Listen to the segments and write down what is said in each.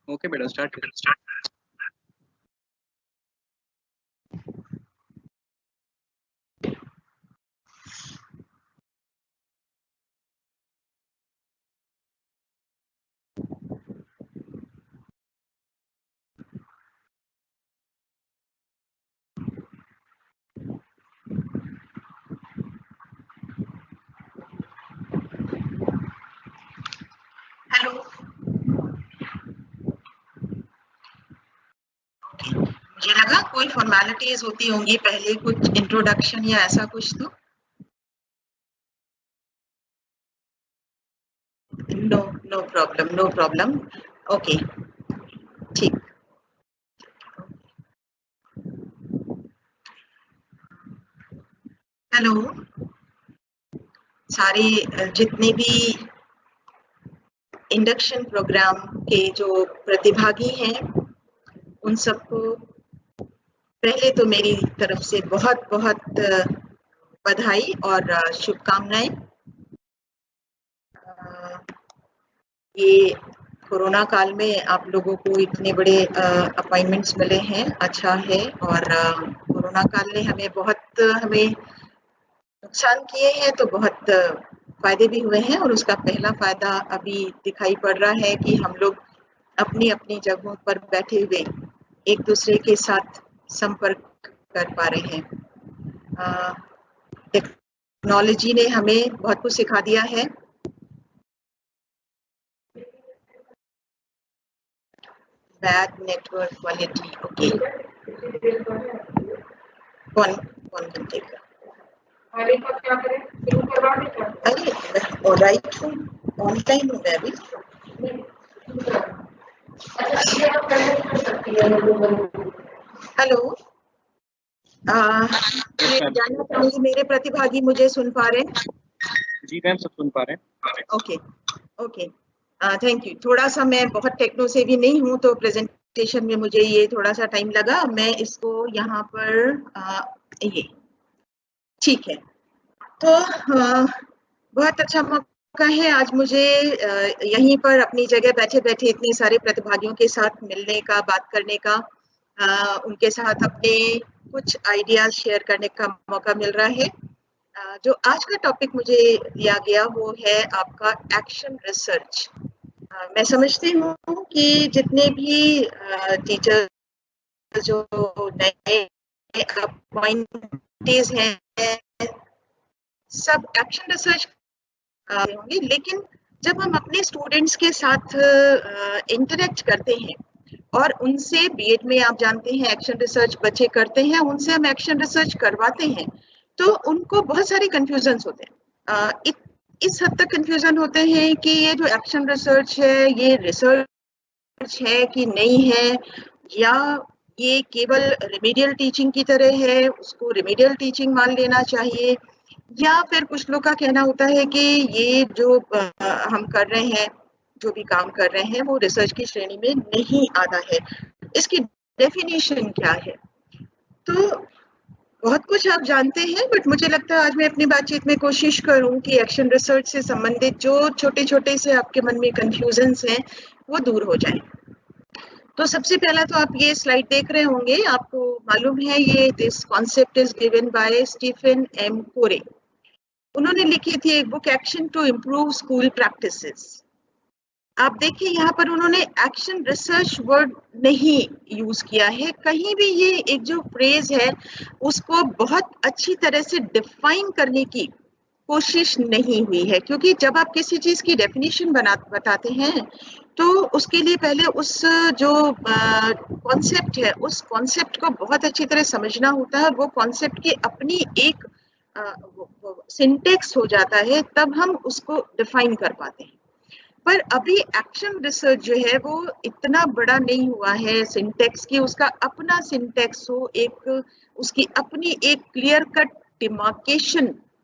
Okay बेटा, start. Hello, मुझे लगा कोई फॉर्मेलिटीज होती होंगी पहले, कुछ इंट्रोडक्शन या ऐसा कुछ। तो no problem, no problem. Okay, ठीक। हेलो, सारे जितने भी इंडक्शन प्रोग्राम के जो प्रतिभागी हैं उन सबको पहले तो मेरी तरफ से बहुत बहुत बधाई और शुभकामनाएं। ये कोरोना काल में आप लोगों को इतने बड़े अपॉइंटमेंट्स मिले हैं, अच्छा है। और कोरोना काल ने हमें नुकसान किए हैं तो बहुत फायदे भी हुए हैं, और उसका पहला फायदा अभी दिखाई पड़ रहा है कि हम लोग अपनी अपनी जगहों पर बैठे हुए एक दूसरे के साथ संपर्क कर पा रहे हैं। टेक्नोलॉजी ने हमें बहुत कुछ सिखा दिया है। Bad network quality, okay. कौन कौन बंदेगा? अरे राइट हूँ, ऑनलाइन हूँ मैं अभी। हेलो, जानना चाहूंगी मेरे प्रतिभागी मुझे सुन पा रहे हैं? जी मैम, सब सुन पा रहे हैं। Okay okay, thank you. थोड़ा सा मैं बहुत टेक्नो से भी नहीं हूँ, तो प्रेजेंटेशन में मुझे ये थोड़ा सा टाइम लगा। मैं इसको यहाँ पर ये ठीक है। तो बहुत अच्छा मौका है आज मुझे यहीं पर अपनी जगह बैठे बैठे इतने सारे प्रतिभागियों के साथ मिलने का, बात करने का, उनके साथ अपने कुछ आइडियाज शेयर करने का मौका मिल रहा है। जो आज का टॉपिक मुझे दिया गया वो है आपका एक्शन रिसर्च। मैं समझती हूँ कि जितने भी टीचर जो नए अपॉइंटेज हैं सब एक्शन रिसर्च होंगे, लेकिन जब हम अपने स्टूडेंट्स के साथ इंटरेक्ट करते हैं और उनसे बीएड में आप जानते हैं एक्शन रिसर्च बच्चे करते हैं, उनसे हम एक्शन रिसर्च करवाते हैं तो उनको बहुत सारे कंफ्यूजन्स होते हैं। इस हद तक कंफ्यूजन होते हैं कि ये जो एक्शन रिसर्च है ये रिसर्च है कि नहीं है, या ये केवल रेमेडियल टीचिंग की तरह है, उसको रेमेडियल टीचिंग मान लेना चाहिए, या फिर कुछ लोग का कहना होता है कि ये जो हम कर रहे हैं, जो भी काम कर रहे हैं वो रिसर्च की श्रेणी में नहीं आता है। इसकी डेफिनेशन क्या है? तो बहुत कुछ आप जानते हैं, बट मुझे लगता है आज मैं अपनी बातचीत में कोशिश करूं कि एक्शन रिसर्च से संबंधित जो छोटे छोटे से आपके मन में कंफ्यूजन्स हैं वो दूर हो जाए। तो सबसे पहला तो आप ये स्लाइड देख रहे होंगे, आपको मालूम है ये this concept is given by Stephen M Corey. उन्होंने लिखी थी एक book action to improve school practices. आप देखिए यहाँ पर उन्होंने एक्शन रिसर्च वर्ड नहीं यूज किया है कहीं भी। ये एक जो फ्रेज है उसको बहुत अच्छी तरह से डिफाइन करने की कोशिश नहीं हुई है, क्योंकि जब आप किसी चीज की डेफिनेशन बताते हैं तो उसके लिए पहले उस जो कॉन्सेप्ट है उस कॉन्सेप्ट को बहुत अच्छी तरह समझना होता है। वो कॉन्सेप्ट की अपनी एक सिंटेक्स हो जाता है, तब हम उसको डिफाइन कर पाते हैं। पर अभी एक्शन रिसर्च जो है वो इतना बड़ा नहीं हुआ है सिंटेक्स की, उसका अपना सिंटेक्स हो, एक उसकी अपनी एक क्लियर कट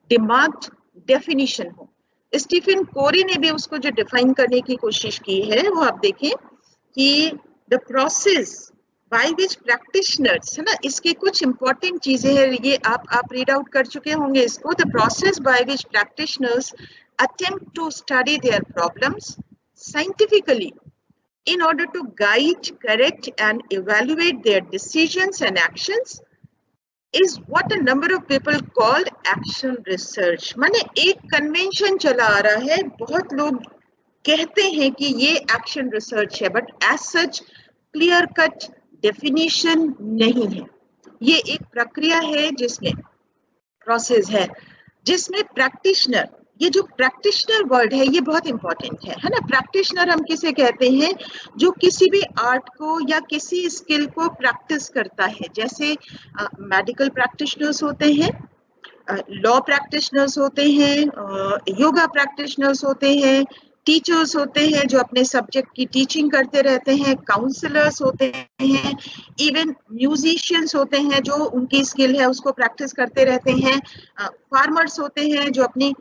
डिमार्क्ड डेफिनेशन हो। स्टीफन कोरी ने भी उसको जो डिफाइन करने की कोशिश की है वो आप देखें कि the process by which practitioners, है ना, इसके कुछ इंपॉर्टेंट चीजें हैं, ये आप रीड आउट कर चुके होंगे इसको। The process by which practitioners attempt to study their problems scientifically in order to guide, correct and evaluate their decisions and actions is what a number of people called action research. माने एक convention चला आ रहा है, बहुत लोग कहते हैं कि ये एक्शन रिसर्च है, but as such clear cut definition नहीं है। ये एक प्रक्रिया है जिसमें प्रोसेस है जिसमें प्रैक्टिशनर, ये जो प्रैक्टिशनर वर्ड है ये बहुत इंपॉर्टेंट है ना। प्रैक्टिशनर हम किसे कहते हैं? जो किसी भी आर्ट को या किसी स्किल को प्रैक्टिस करता है। जैसे मेडिकल प्रैक्टिशनर्स होते हैं, लॉ प्रैक्टिशनर्स होते हैं, योगा प्रैक्टिशनर्स होते हैं, टीचर्स होते हैं जो अपने सब्जेक्ट की टीचिंग करते रहते हैं, काउंसलर्स होते हैं, इवन म्यूजिशियंस होते हैं जो उनकी स्किल है उसको प्रैक्टिस करते रहते हैं, फार्मर्स होते हैं जो अपनी,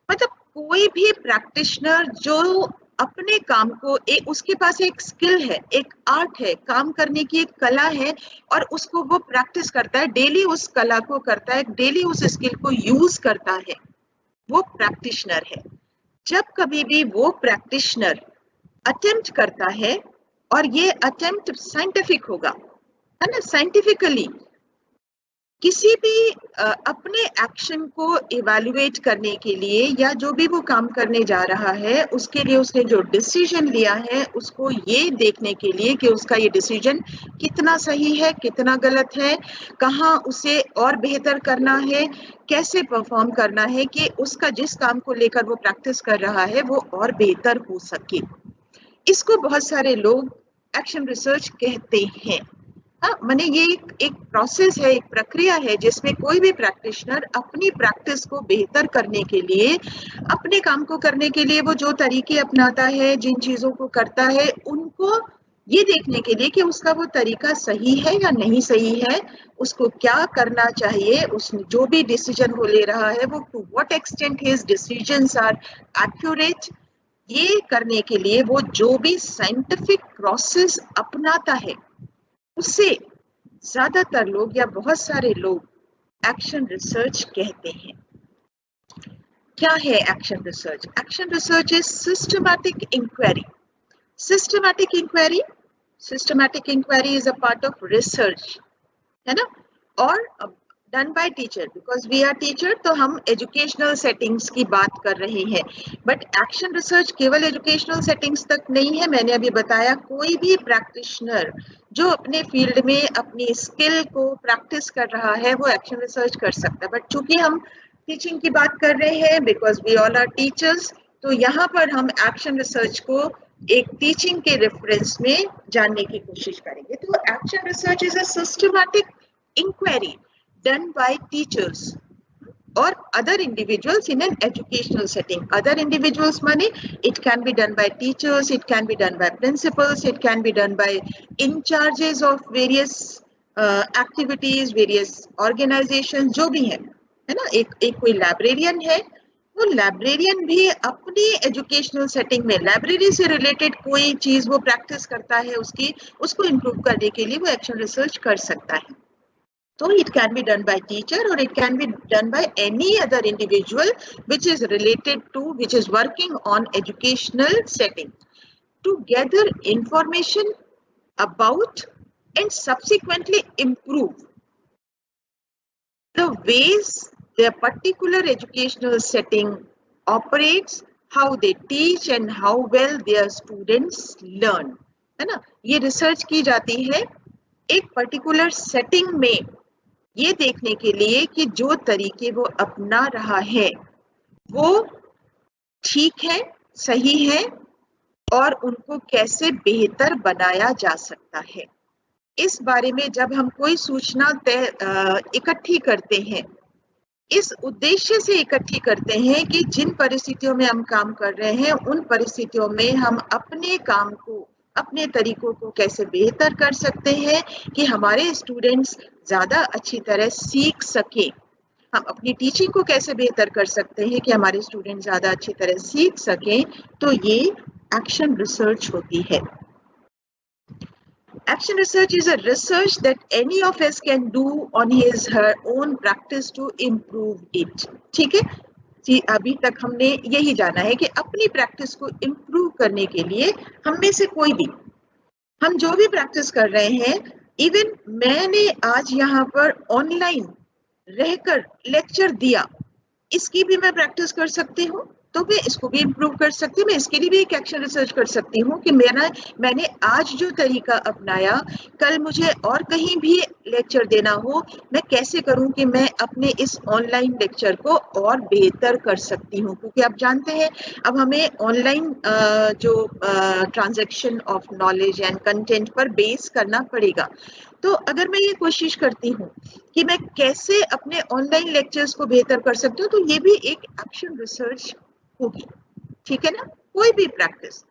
मतलब कोई भी प्रैक्टिशनर जो अपने काम को उसके पास एक स्किल है, एक आर्ट है, काम करने की एक कला है और उसको वो प्रैक्टिस करता है, डेली उस कला को करता है, डेली उस स्किल को यूज करता है, वो प्रैक्टिशनर है। जब कभी भी वो प्रैक्टिशनर अटेम्प्ट करता है और ये अटेम्प्ट साइंटिफिक होगा, है ना, साइंटिफिकली किसी भी अपने एक्शन को इवैल्यूएट करने के लिए या जो भी वो काम करने जा रहा है उसके लिए उसने जो डिसीजन लिया है उसको ये देखने के लिए कि उसका ये डिसीजन कितना सही है, कितना गलत है, कहाँ उसे और बेहतर करना है, कैसे परफॉर्म करना है कि उसका जिस काम को लेकर वो प्रैक्टिस कर रहा है वो और बेहतर हो सके। इसको बहुत सारे लोग एक्शन रिसर्च कहते हैं। हाँ, माने ये एक प्रोसेस है, एक प्रक्रिया है जिसमें कोई भी प्रैक्टिशनर अपनी प्रैक्टिस को बेहतर करने के लिए, अपने काम को करने के लिए वो जो तरीके अपनाता है, जिन चीजों को करता है, उनको ये देखने के लिए कि उसका वो तरीका सही है या नहीं सही है, उसको क्या करना चाहिए, उस जो भी डिसीजन वो ले रहा है वो to what extent his decisions are accurate, ये करने के लिए वो जो भी साइंटिफिक प्रोसेस अपनाता है उससे ज्यादातर लोग या बहुत सारे लोग एक्शन रिसर्च कहते हैं। क्या है action research? Action research is systematic inquiry. Systematic inquiry, systematic inquiry is a part of research, है ना, और done by teacher, because we are teacher तो हम एजुकेशनल सेटिंग्स की बात कर रहे हैं, बट एक्शन रिसर्च केवल एजुकेशनल सेटिंग्स तक नहीं है। मैंने अभी बताया कोई भी प्रैक्टिशनर जो अपने फील्ड में अपनी स्किल को प्रैक्टिस कर रहा है वो एक्शन रिसर्च कर सकता है, बट चूंकि हम टीचिंग की बात कर रहे हैं, because we all are teachers, तो यहाँ पर हम एक्शन रिसर्च को एक टीचिंग के रेफरेंस में जानने की कोशिश करेंगे। तो action research is a systematic inquiry done by teachers or other individuals in an educational setting. Other individuals money, it can be done by teachers, it can be done by principals, it can be done by in charges of various activities, various organizations, जो भी है ना। एक कोई librarian है, वो librarian भी अपनी एजुकेशनल सेटिंग में लाइब्रेरी से रिलेटेड कोई चीज वो प्रैक्टिस करता है, उसको इम्प्रूव करने के लिए वो एक्शन रिसर्च कर सकता है। So it can be done by teacher or it can be done by any other individual which is related to, which is working on educational setting to gather information about and subsequently improve the ways their particular educational setting operates, how they teach and how well their students learn, है ना। ये research की जाती है एक particular setting में ये देखने के लिए कि जो तरीके वो अपना रहा है वो ठीक है, सही है और उनको कैसे बेहतर बनाया जा सकता है। इस बारे में जब हम कोई सूचना इकट्ठी करते हैं, इस उद्देश्य से इकट्ठी करते हैं कि जिन परिस्थितियों में हम काम कर रहे हैं उन परिस्थितियों में हम अपने काम को, अपने तरीकों को कैसे बेहतर कर सकते हैं कि हमारे स्टूडेंट्स ज्यादा अच्छी तरह सीख सके, हम अपनी टीचिंग को कैसे बेहतर कर सकते हैं कि हमारे स्टूडेंट ज्यादा अच्छी तरह सीख सकें, तो ये एक्शन रिसर्च होती है। Action research is a research that any of us can do on his her own practice to improve it. ठीक है जी, अभी तक हमने यही जाना है कि अपनी प्रैक्टिस को इम्प्रूव करने के लिए हम में से कोई भी हम जो भी प्रैक्टिस कर रहे हैं, इवन मैंने आज यहाँ पर ऑनलाइन रहकर लेक्चर दिया, इसकी भी मैं प्रैक्टिस कर सकती हूँ, तो मैं इसको भी इम्प्रूव कर सकती हूँ। मैं इसके लिए भी एक एक्शन रिसर्च कर सकती हूँ कि मैंने आज जो तरीका अपनाया, कल मुझे और कहीं भी लेक्चर देना हो, मैं कैसे करूँ कि मैं अपने इस ऑनलाइन लेक्चर को और बेहतर कर सकती हूँ। क्योंकि आप जानते हैं अब हमें ऑनलाइन जो transaction of knowledge and content पर बेस करना पड़ेगा। तो अगर मैं ये कोशिश करती हूँ कि मैं कैसे अपने ऑनलाइन लेक्चर्स को बेहतर कर सकती हूँ, तो ये भी एक एक्शन रिसर्च होगी, ठीक है ना। कोई भी practice,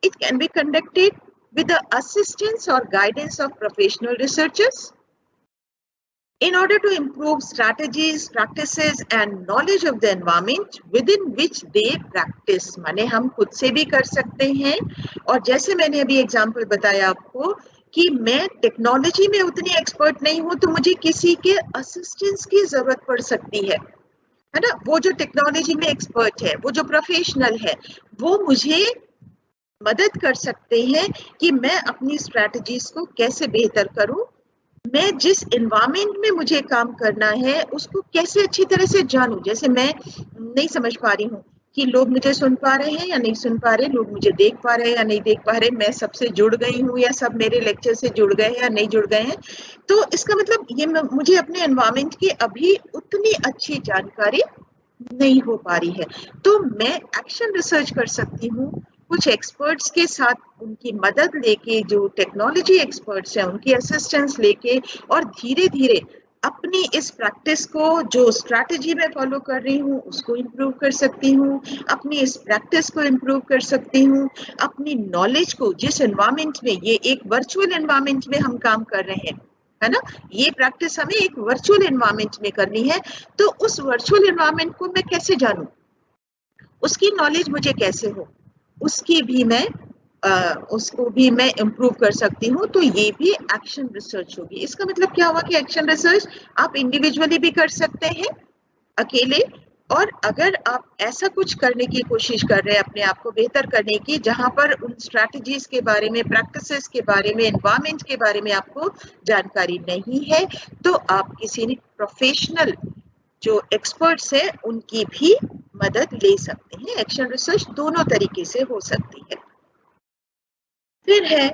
it can be conducted with the assistance or guidance of professional researchers in order to improve strategies, practices and knowledge of the environment within which they practice। माने हम खुद से भी कर सकते हैं, और जैसे मैंने अभी एग्जांपल बताया आपको कि मैं टेक्नोलॉजी में उतनी एक्सपर्ट नहीं हूँ, तो मुझे किसी के असिस्टेंस की जरूरत पड़ सकती है ना। वो जो टेक्नोलॉजी में एक्सपर्ट है, वो जो प्रोफेशनल है, वो मुझे मदद कर सकते हैं कि मैं अपनी स्ट्रैटेजीज को कैसे बेहतर करूं, मैं जिस एनवायरनमेंट में मुझे काम करना है उसको कैसे अच्छी तरह से जानूं। जैसे मैं नहीं समझ पा रही हूँ कि लोग मुझे सुन पा रहे हैं या नहीं सुन पा रहे, लोग मुझे देख पा रहे हैं या नहीं देख पा रहे, मैं सबसे जुड़ गई हूँ या सब मेरे लेक्चर से जुड़ गए हैं या नहीं जुड़ गए हैं। तो इसका मतलब ये मुझे अपने एनवायरनमेंट की अभी उतनी अच्छी जानकारी नहीं हो पा रही है। तो मैं एक्शन रिसर्च कर सकती हूँ कुछ एक्सपर्ट्स के साथ, उनकी मदद लेके, जो टेक्नोलॉजी एक्सपर्ट्स हैं उनकी असिस्टेंस लेके, और धीरे धीरे अपनी इस प्रैक्टिस को, जो स्ट्रैटेजी मैं फॉलो कर रही हूँ उसको इम्प्रूव कर सकती हूँ, अपनी इस प्रैक्टिस को इम्प्रूव कर सकती हूँ, अपनी नॉलेज को, जिस एनवायरनमेंट में, ये एक वर्चुअल एनवायरनमेंट में हम काम कर रहे हैं, है ना, ये प्रैक्टिस हमें एक वर्चुअल एनवायरनमेंट में करनी है, तो उस वर्चुअल एनवायरनमेंट को मैं कैसे जानूं, उसकी नॉलेज मुझे कैसे हो, उसकी भी मैं उसको भी मैं इम्प्रूव कर सकती हूँ। तो ये भी एक्शन रिसर्च होगी। इसका मतलब क्या हुआ कि एक्शन रिसर्च आप इंडिविजुअली भी कर सकते हैं, अकेले, और अगर आप ऐसा कुछ करने की कोशिश कर रहे हैं अपने आप को बेहतर करने की, जहां पर उन स्ट्रैटेजीज के बारे में, प्रैक्टिसेस के बारे में, एनवायरनमेंट के बारे में आपको जानकारी नहीं है, तो आप किसी प्रोफेशनल जो एक्सपर्ट्स है उनकी भी मदद ले सकते हैं। एक्शन रिसर्च दोनों तरीके से हो सकती है। फिर है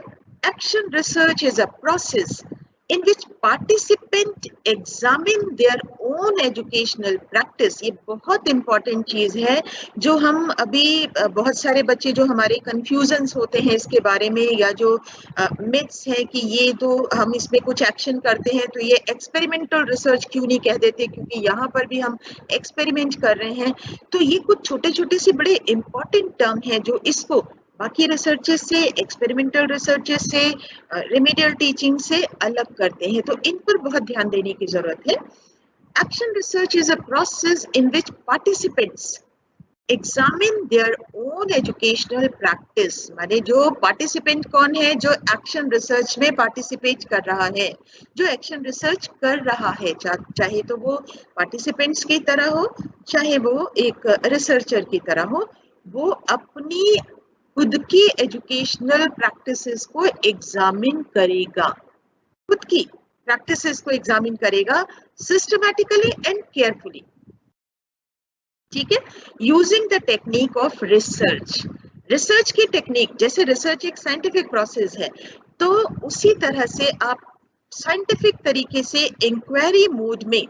action research is a process in which participant examine their own educational practice। ये बहुत इंपॉर्टेंट चीज है, जो हम अभी बहुत सारे बच्चे जो हमारे कंफ्यूजन्स होते हैं इसके बारे में, या जो मिथ्स है कि ये तो हम इसमें कुछ एक्शन करते हैं तो ये एक्सपेरिमेंटल रिसर्च क्यों नहीं कह देते, क्योंकि यहाँ पर भी हम एक्सपेरिमेंट कर रहे हैं। तो ये कुछ छोटे छोटे से बड़े इंपॉर्टेंट टर्म है जो इसको बाकी रिसर्चेस से, एक्सपेरिमेंटल रिसर्चेस से, रेमेडियल टीचिंग से अलग करते हैं। तो इन पर बहुत ध्यान देने की जरूरत है। Action research is a process in which participants examine their own educational practice. माने जो पार्टिसिपेंट कौन है, जो एक्शन रिसर्च में पार्टिसिपेट कर रहा है, जो एक्शन रिसर्च कर रहा है, चाहे तो वो पार्टिसिपेंट्स की तरह हो, चाहे वो एक रिसर्चर की तरह हो, वो अपनी खुद की एजुकेशनल प्रैक्टिसेस को एग्जामिन करेगा, खुद की प्रैक्टिसेस को एग्जामिन करेगा सिस्टमैटिकली एंड केयरफुली, ठीक है, using the technique of research. Research की टेक्निक, जैसे रिसर्च एक साइंटिफिक प्रोसेस है, तो उसी तरह से आप साइंटिफिक तरीके से इंक्वायरी मोड में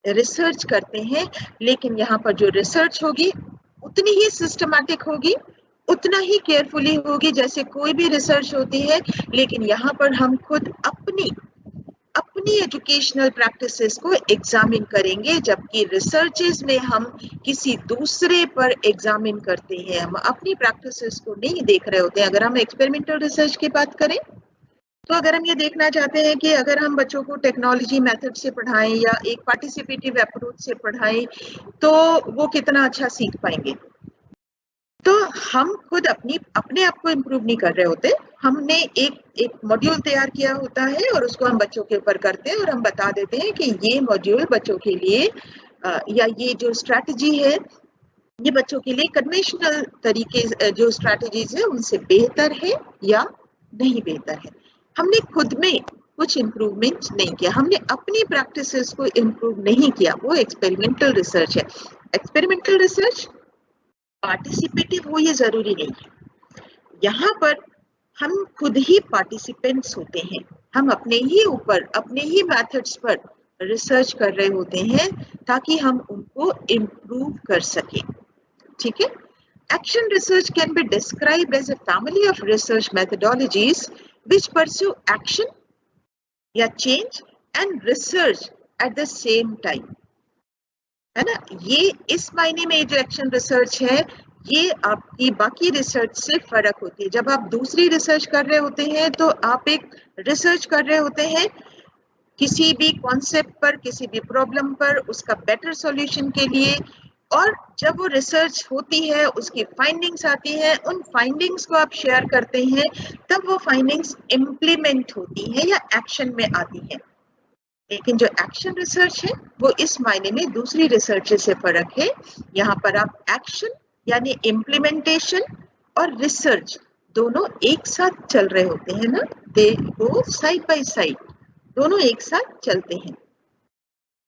रिसर्च करते हैं, लेकिन यहाँ पर जो रिसर्च होगी उतनी ही सिस्टमैटिक होगी, उतना ही केयरफुली होगी जैसे कोई भी रिसर्च होती है। लेकिन यहाँ पर हम खुद अपनी एजुकेशनल प्रैक्टिसेस को एग्जामिन करेंगे, जबकि रिसर्चेस में हम किसी दूसरे पर एग्जामिन करते हैं, हम अपनी प्रैक्टिसेस को नहीं देख रहे होते हैं। अगर हम एक्सपेरिमेंटल रिसर्च की बात करें, तो अगर हम ये देखना चाहते हैं कि अगर हम बच्चों को टेक्नोलॉजी मेथड से पढ़ाएं या एक पार्टिसिपेटिव अप्रोच से पढ़ाएं, तो वो कितना अच्छा सीख पाएंगे। तो हम खुद अपने आप को इम्प्रूव नहीं कर रहे होते, हमने एक मॉड्यूल तैयार किया होता है और उसको हम बच्चों के ऊपर करते हैं और हम बता देते हैं कि ये मॉड्यूल बच्चों के लिए या ये जो स्ट्रैटेजी है ये बच्चों के लिए कन्वेंशनल तरीके जो स्ट्रैटेजीज है उनसे बेहतर है या नहीं बेहतर है। हमने खुद में कुछ इम्प्रूवमेंट नहीं किया, हमने अपनी प्रैक्टिसेस को इम्प्रूव नहीं किया, वो एक्सपेरिमेंटल रिसर्च है। एक्सपेरिमेंटल रिसर्च पार्टिसिपेटिव हो ये जरूरी नहीं है, यहाँ पर हम खुद ही पार्टिसिपेंट्स होते हैं, हम अपने ही ऊपर अपने ही मेथड्स पर रिसर्च कर रहे होते हैं ताकि हम उनको इम्प्रूव कर सकें, ठीक है। Action research can be described as a family of research methodologies which pursue action या change and research at the same time, है ना। ये इस मायने में जो एक्शन रिसर्च है ये आपकी बाकी रिसर्च से फर्क होती है। जब आप दूसरी रिसर्च कर रहे होते हैं तो आप एक रिसर्च कर रहे होते हैं किसी भी कॉन्सेप्ट पर, किसी भी प्रॉब्लम पर, उसका बेटर सॉल्यूशन के लिए, और जब वो रिसर्च होती है उसकी फाइंडिंग्स आती है, उन फाइंडिंग्स को आप शेयर करते हैं, तब वो फाइंडिंग्स इम्प्लीमेंट होती है या एक्शन में आती है। लेकिन जो एक्शन रिसर्च है वो इस मायने में दूसरी रिसर्च से फर्क है, यहाँ पर आप एक्शन यानी इम्प्लीमेंटेशन और रिसर्च दोनों एक साथ चल रहे होते हैं ना, दे गो साइड बाय साइड, दोनों एक साथ चलते हैं।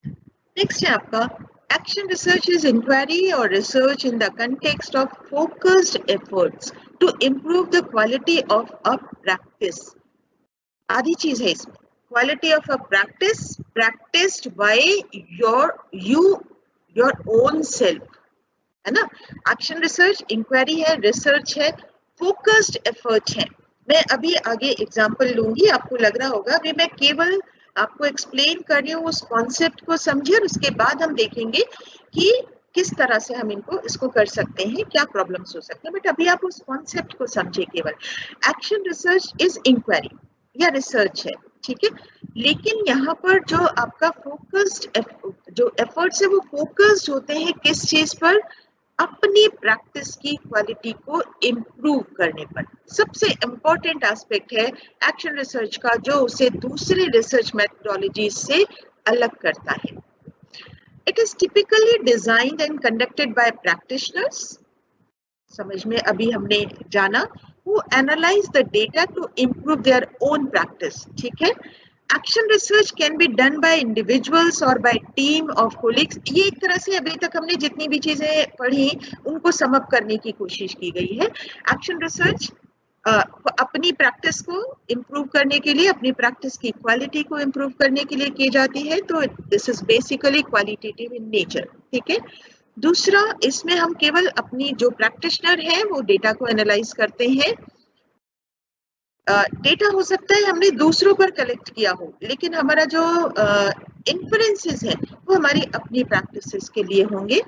नेक्स्ट है आपका action research is inquiry or research in the context of focused efforts to improve the quality of a practice। आधी चीज है इसमें, quality of a practice practiced by your own self, है ना। एक्शन रिसर्च इंक्वायरी है, research है, focused effort है। मैं अभी आगे एग्जांपल लूंगी, आपको लग रहा होगा अभी मैं केवल आपको एक्सप्लेन कर रही हूँ, उस कॉन्सेप्ट को समझे और उसके बाद हम देखेंगे कि किस तरह से हम इसको कर सकते हैं, क्या प्रॉब्लम्स हो सकते हैं, बट अभी आप उस कॉन्सेप्ट को समझे केवल। एक्शन रिसर्च इज इंक्वायरी या रिसर्च है, ठीक है, लेकिन यहाँ पर जो आपका फोकस्ड जो एफर्ट्स है वो फोकस्ड होते हैं किस चीज पर, अपनी प्रैक्टिस की क्वालिटी को इम्प्रूव करने पर। सबसे इम्पोर्टेंट एस्पेक्ट है एक्शन रिसर्च का जो उसे दूसरे रिसर्च मेथोडोलॉजी से अलग करता है। It is typically designed and conducted by practitioners, समझ में अभी हमने जाना, who analyze the data to improve their own practice, ठीक है। Action research can be done by individuals और बाय टीम ऑफ कोलिग्स। ये एक तरह से अभी तक हमने जितनी भी चीजें पढ़ी उनको सम अप करने की कोशिश की गई है। एक्शन रिसर्च अपनी प्रैक्टिस को इम्प्रूव करने के लिए, अपनी प्रैक्टिस की क्वालिटी को इम्प्रूव करने के लिए की जाती है, तो this is basically qualitative in nature, ठीक है। दूसरा, इसमें हम केवल अपनी जो प्रैक्टिशनर है वो डेटा को एनालाइज करते हैं। डेटा हो सकता है हमने दूसरों पर कलेक्ट किया हो, लेकिन हमारा जो इन्फरेंसेस है वो हमारी अपनी प्रैक्टिसेस के लिए होंगे।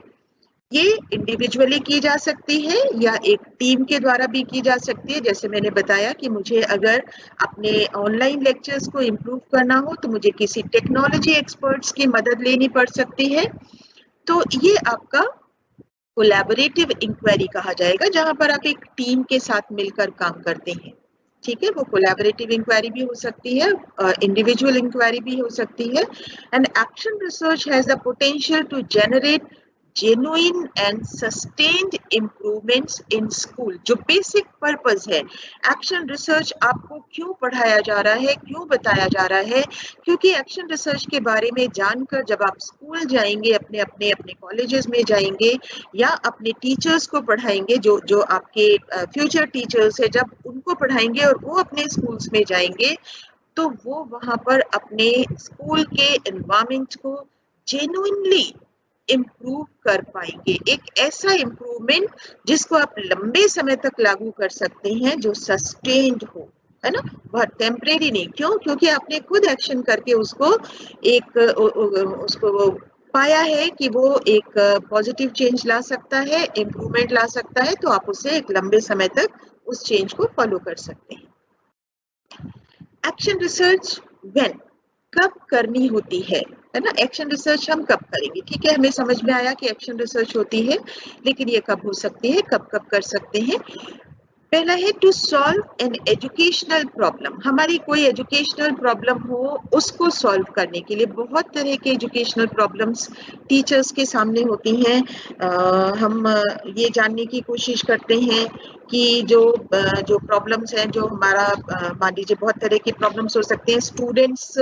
ये इंडिविजुअली की जा सकती है या एक टीम के द्वारा भी की जा सकती है। जैसे मैंने बताया कि मुझे अगर अपने ऑनलाइन लेक्चर्स को इम्प्रूव करना हो तो मुझे किसी टेक्नोलॉजी एक्सपर्ट्स की मदद लेनी पड़ सकती है, तो ये आपका कोलैबोरेटिव इंक्वायरी कहा जाएगा, जहां पर आप एक टीम के साथ मिलकर काम करते हैं, ठीक है। वो कोलैबोरेटिव इंक्वायरी भी हो सकती है, इंडिविजुअल इंक्वायरी भी हो सकती है। And action research has the potential to generate genuine and sustained improvements in school। जो बेसिक पर्पस है एक्शन रिसर्च आपको क्यों पढ़ाया जा रहा है, क्यों बताया जा रहा है, क्योंकि एक्शन रिसर्च के बारे में जानकर जब आप स्कूल जाएंगे, अपने कॉलेजेस में जाएंगे या अपने टीचर्स को पढ़ाएंगे, जो आपके फ्यूचर टीचर्स है, जब उनको पढ़ाएंगे और वो अपने स्कूल्स में जाएंगे तो वो वहां पर अपने स्कूल के एनवायरनमेंट को जेन्युइनली इम्प्रूव कर पाएंगे। एक ऐसा इम्प्रूवमेंट जिसको आप लंबे समय तक लागू कर सकते हैं, जो सस्टेन्ड हो, है ना, बहुत टेम्परेरी नहीं। क्यों? क्योंकि आपने खुद एक्शन करके उसको पाया है कि वो एक पॉजिटिव चेंज ला सकता है, इम्प्रूवमेंट ला सकता है, तो आप उसे एक लंबे समय तक उस चेंज को फॉलो कर सकते हैं। एक्शन रिसर्च व्हेन, कब करनी होती है ना। एक्शन रिसर्च हम कब करेंगे, ठीक है, हमें समझ में आया कि एक्शन रिसर्च होती है, लेकिन ये कब हो सकती है, कब कर सकते हैं। पहला है to solve an educational problem. हमारी कोई एजुकेशनल प्रॉब्लम हो उसको सॉल्व करने के लिए बहुत तरह के एजुकेशनल प्रॉब्लम्स टीचर्स के सामने होती हैं। हम ये जानने की कोशिश करते हैं कि जो प्रॉब्लम्स हैं, जो हमारा मान लीजिए बहुत तरह की प्रॉब्लम्स हो सकते हैं। स्टूडेंट्स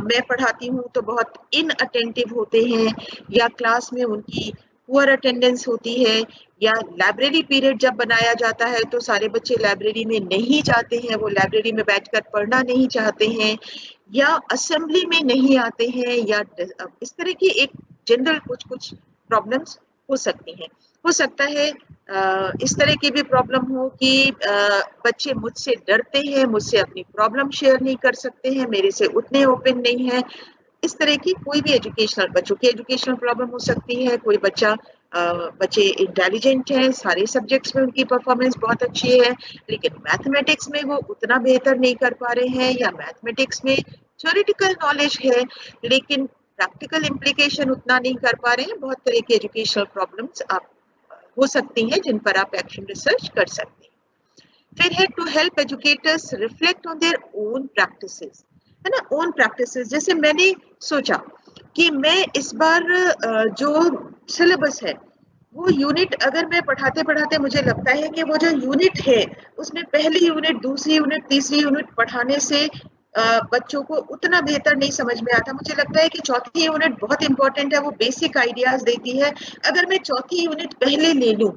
मैं पढ़ाती हूँ तो बहुत इनअटेंटिव होते हैं, या क्लास में उनकी पुअर अटेंडेंस होती है, या लाइब्रेरी पीरियड जब बनाया जाता है तो सारे बच्चे लाइब्रेरी में नहीं जाते हैं, वो लाइब्रेरी में बैठकर पढ़ना नहीं चाहते हैं, या असेंबली में नहीं आते हैं, या इस तरह की एक जनरल कुछ प्रॉब्लम्स हो सकती हैं। हो सकता है इस तरह की भी प्रॉब्लम हो कि बच्चे मुझसे डरते हैं, मुझसे अपनी प्रॉब्लम शेयर नहीं कर सकते हैं, मेरे से उतने ओपन नहीं है। इस तरह की कोई भी बच्चों की एजुकेशनल प्रॉब्लम हो सकती है। कोई बच्चे इंटेलिजेंट हैं, सारे सब्जेक्ट्स में उनकी परफॉर्मेंस बहुत अच्छी है, लेकिन मैथमेटिक्स में वो उतना बेहतर नहीं कर पा रहे हैं, या मैथमेटिक्स में थ्योरेटिकल नॉलेज है लेकिन प्रैक्टिकल इम्प्लीकेशन उतना नहीं कर पा रहे हैं। बहुत तरह की एजुकेशनल प्रॉब्लम्स आप हो सकती हैं जिन पर आप एक्शन रिसर्च कर सकते हैं। फिर है to help educators reflect on their own practices, है ना, ओन प्रैक्टिसेस। जैसे मैंने सोचा कि मैं इस बार जो सिलेबस है वो यूनिट, अगर मैं पढ़ाते पढ़ाते मुझे लगता है कि वो जो यूनिट है उसमें पहली यूनिट, दूसरी यूनिट, तीसरी यूनिट पढ़ाने से बच्चों को उतना बेहतर नहीं समझ में आता। मुझे लगता है कि चौथी यूनिट बहुत इंपॉर्टेंट है, वो बेसिक आइडियाज देती है। अगर मैं चौथी यूनिट पहले ले लूं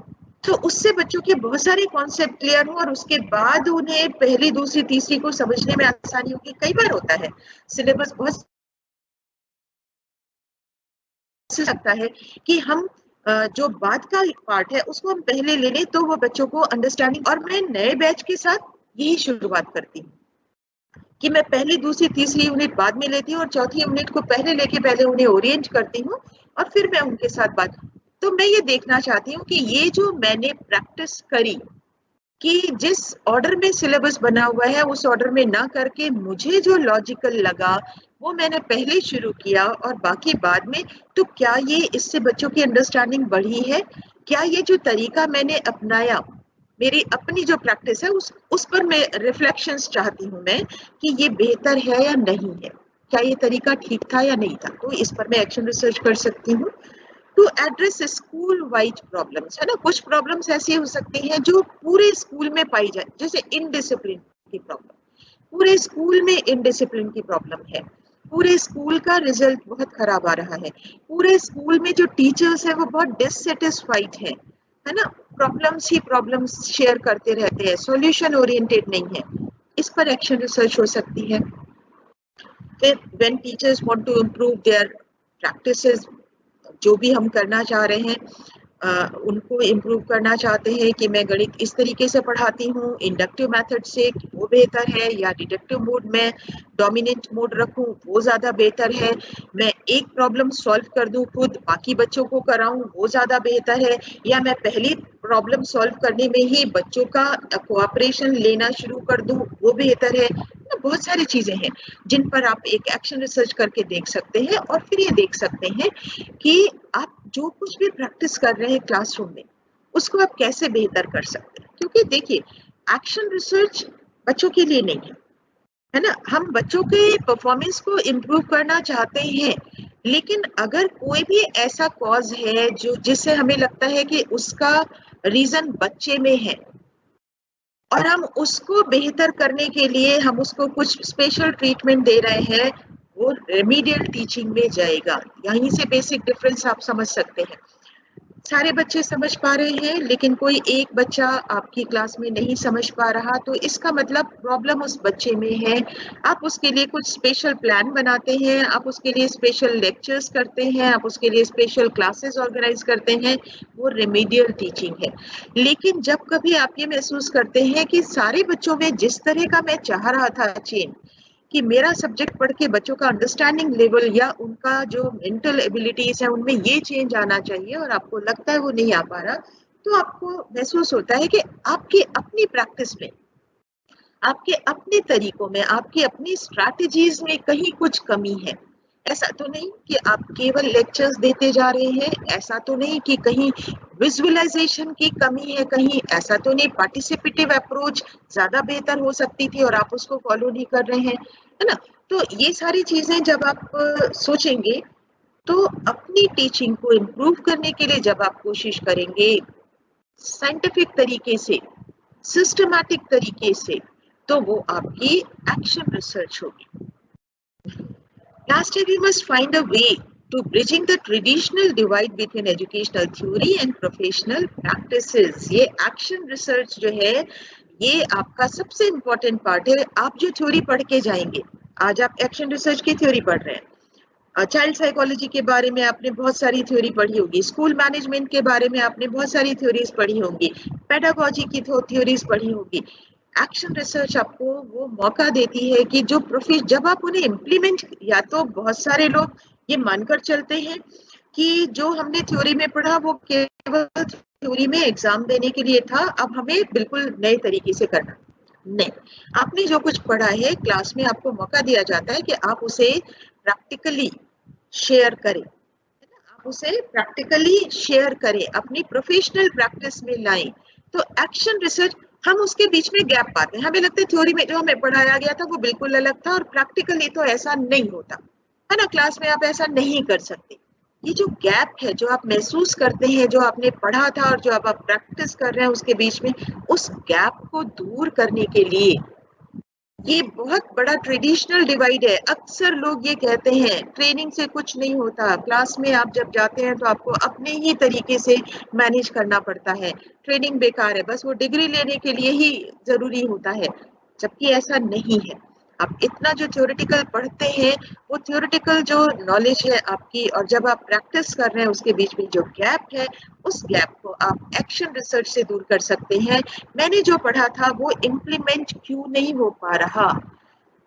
तो उससे बच्चों के बहुत सारे कॉन्सेप्ट क्लियर हो और उसके बाद उन्हें पहली, दूसरी, तीसरी को समझने में आसानी होगी। कई बार होता है सिलेबस बहुत सकता है कि हम जो बात का पार्ट है उसको हम पहले ले लें तो वो बच्चों को अंडरस्टैंडिंग। और मैं नए बैच के साथ यही शुरुआत करती हूँ कि मैं पहली, दूसरी, तीसरी यूनिट बाद में लेती हूँ और चौथी यूनिट को पहले लेके पहले उन्हें ओरिएंट करती हूँ और फिर मैं उनके साथ बात। तो मैं ये देखना चाहती हूँ कि ये जो मैंने प्रैक्टिस करी कि जिस ऑर्डर में सिलेबस बना हुआ है उस ऑर्डर में ना करके मुझे जो लॉजिकल लगा वो मैंने पहले शुरू किया और बाकी बाद में, तो क्या ये इससे बच्चों की अंडरस्टैंडिंग बढ़ी है? क्या ये जो तरीका मैंने अपनाया, मेरी अपनी जो प्रैक्टिस है उस पर मैं रिफ्लेक्शंस चाहती हूँ मैं कि ये बेहतर है या नहीं है, क्या ये तरीका ठीक था या नहीं था। तो इस पर मैं एक्शन रिसर्च कर सकती हूँ। To address school wide problems, है ना, कुछ प्रॉब्लम्स ऐसी हो सकती हैं जो पूरे स्कूल में पाई जाए, जैसे इनडिसिप्लिन की प्रॉब्लम। पूरे स्कूल में इनडिसिप्लिन की प्रॉब्लम है, पूरे स्कूल का रिजल्ट बहुत खराब आ रहा है, पूरे स्कूल में जो टीचर्स है वो बहुत डिससेटिस्फाइड है ना, प्रॉब्लम्स ही प्रॉब्लम्स शेयर करते रहते हैं, सॉल्यूशन ओरिएंटेड नहीं है। इस पर एक्शन रिसर्च हो सकती है। फिर when teachers want to improve their practices, जो भी हम करना चाह रहे हैं उनको इम्प्रूव करना चाहते हैं कि मैं गणित इस तरीके से पढ़ाती हूँ इंडक्टिव मेथड से, वो बेहतर है, या डिडक्टिव मोड में डोमिनेंट मोड रखूं वो ज्यादा बेहतर है, मैं एक प्रॉब्लम सॉल्व कर दूं खुद बाकी बच्चों को कराऊं वो ज्यादा बेहतर है, या मैं पहली प्रॉब्लम सॉल्व करने में ही बच्चों का कोऑपरेशन लेना शुरू कर दूं वो बेहतर है। बहुत सारी चीजें हैं जिन पर आप एक एक्शन रिसर्च करके देख सकते हैं और फिर ये देख सकते हैं कि आप जो कुछ भी प्रैक्टिस कर रहे हैं क्लासरूम में उसको आप कैसे बेहतर कर सकते हैं। क्योंकि देखिए एक्शन रिसर्च बच्चों के लिए नहीं है ना, हम बच्चों के परफॉर्मेंस को इम्प्रूव करना चाहते हैं, लेकिन अगर कोई भी ऐसा कॉज है जो जिससे हमें लगता है कि उसका रीजन बच्चे में है और हम उसको बेहतर करने के लिए हम उसको कुछ स्पेशल ट्रीटमेंट दे रहे हैं, वो रेमीडियल टीचिंग में जाएगा। यहीं से बेसिक डिफरेंस आप समझ सकते हैं। सारे बच्चे समझ पा रहे हैं लेकिन कोई एक बच्चा आपकी क्लास में नहीं समझ पा रहा, तो इसका मतलब प्रॉब्लम उस बच्चे में है। आप उसके लिए कुछ स्पेशल प्लान बनाते हैं, आप उसके लिए स्पेशल लेक्चर्स करते हैं, आप उसके लिए स्पेशल क्लासेस ऑर्गेनाइज करते हैं, वो रेमेडियल टीचिंग है। लेकिन जब कभी आप ये महसूस करते हैं कि सारे बच्चों में जिस तरह का मैं चाह रहा था चेंज, कि मेरा सब्जेक्ट पढ़ के बच्चों का अंडरस्टैंडिंग लेवल या उनका जो मेंटल एबिलिटीज है उनमें ये चेंज आना चाहिए और आपको लगता है वो नहीं आ पा रहा, तो आपको महसूस होता है कि आपकी अपनी प्रैक्टिस में, आपके अपने तरीकों में, आपकी अपनी स्ट्रैटेजीज में कहीं कुछ कमी है। ऐसा तो नहीं कि आप केवल लेक्चर्स देते जा रहे हैं, ऐसा तो नहीं कि कहीं विजुअलाइजेशन की कमी है, कहीं ऐसा तो नहीं पार्टिसिपेटिव अप्रोच ज्यादा बेहतर हो सकती थी और आप उसको फॉलो नहीं कर रहे हैं, है ना। तो ये सारी चीजें जब आप सोचेंगे तो अपनी टीचिंग को इम्प्रूव करने के लिए जब आप कोशिश करेंगे साइंटिफिक तरीके से, सिस्टमैटिक तरीके से, तो वो आपकी एक्शन रिसर्च होगी। Lastly, we must find a way to bridging the traditional divide between educational theory and professional practices. ये action research जो है, ये आपका सबसे important part है। आप जो थ्योरी पढ़ के जाएंगे, आज आप एक्शन रिसर्च की थ्योरी पढ़ रहे हैं, चाइल्ड साइकोलॉजी के बारे में आपने बहुत सारी थ्योरी पढ़ी होगी, स्कूल मैनेजमेंट के बारे में आपने बहुत सारी थ्योरीज पढ़ी होंगी, पेडागोजी की थ्योरीज पढ़ी होगी। एक्शन रिसर्च आपको वो मौका देती है कि जो जब आप उन्हें इम्प्लीमेंट, या तो बहुत सारे लोग ये मानकर चलते हैं कि जो हमने थ्योरी में पढ़ा वो केवल थ्योरी में एग्जाम देने के लिए था, अब हमें बिल्कुल नए तरीके से करना नहीं। आपने जो कुछ पढ़ा है क्लास में, आपको मौका दिया जाता है कि आप उसे प्रैक्टिकली शेयर करें, आप उसे प्रैक्टिकली शेयर करें, अपनी प्रोफेशनल प्रैक्टिस में लाएं। तो एक्शन रिसर्च, हम उसके बीच में गैप पाते हैं, हमें लगता है थ्योरी में जो हमें पढ़ाया गया था वो बिल्कुल अलग था और प्रैक्टिकली तो ऐसा नहीं होता है ना, क्लास में आप ऐसा नहीं कर सकते। ये जो गैप है, जो आप महसूस करते हैं, जो आपने पढ़ा था और जो आप प्रैक्टिस कर रहे हैं उसके बीच में, उस गैप को दूर करने के लिए ये बहुत बड़ा ट्रेडिशनल डिवाइड है। अक्सर लोग ये कहते हैं ट्रेनिंग से कुछ नहीं होता, क्लास में आप जब जाते हैं तो आपको अपने ही तरीके से मैनेज करना पड़ता है, ट्रेनिंग बेकार है, बस वो डिग्री लेने के लिए ही जरूरी होता है, जबकि ऐसा नहीं है। आप इतना जो थ्योरेटिकल पढ़ते हैं, वो थ्योरेटिकल जो नॉलेज है आपकी, और जब आप प्रैक्टिस कर रहे हैं उसके बीच में जो गैप है, उस गैप को आप एक्शन रिसर्च से दूर कर सकते हैं। मैंने जो पढ़ा था वो इम्प्लीमेंट क्यों नहीं हो पा रहा,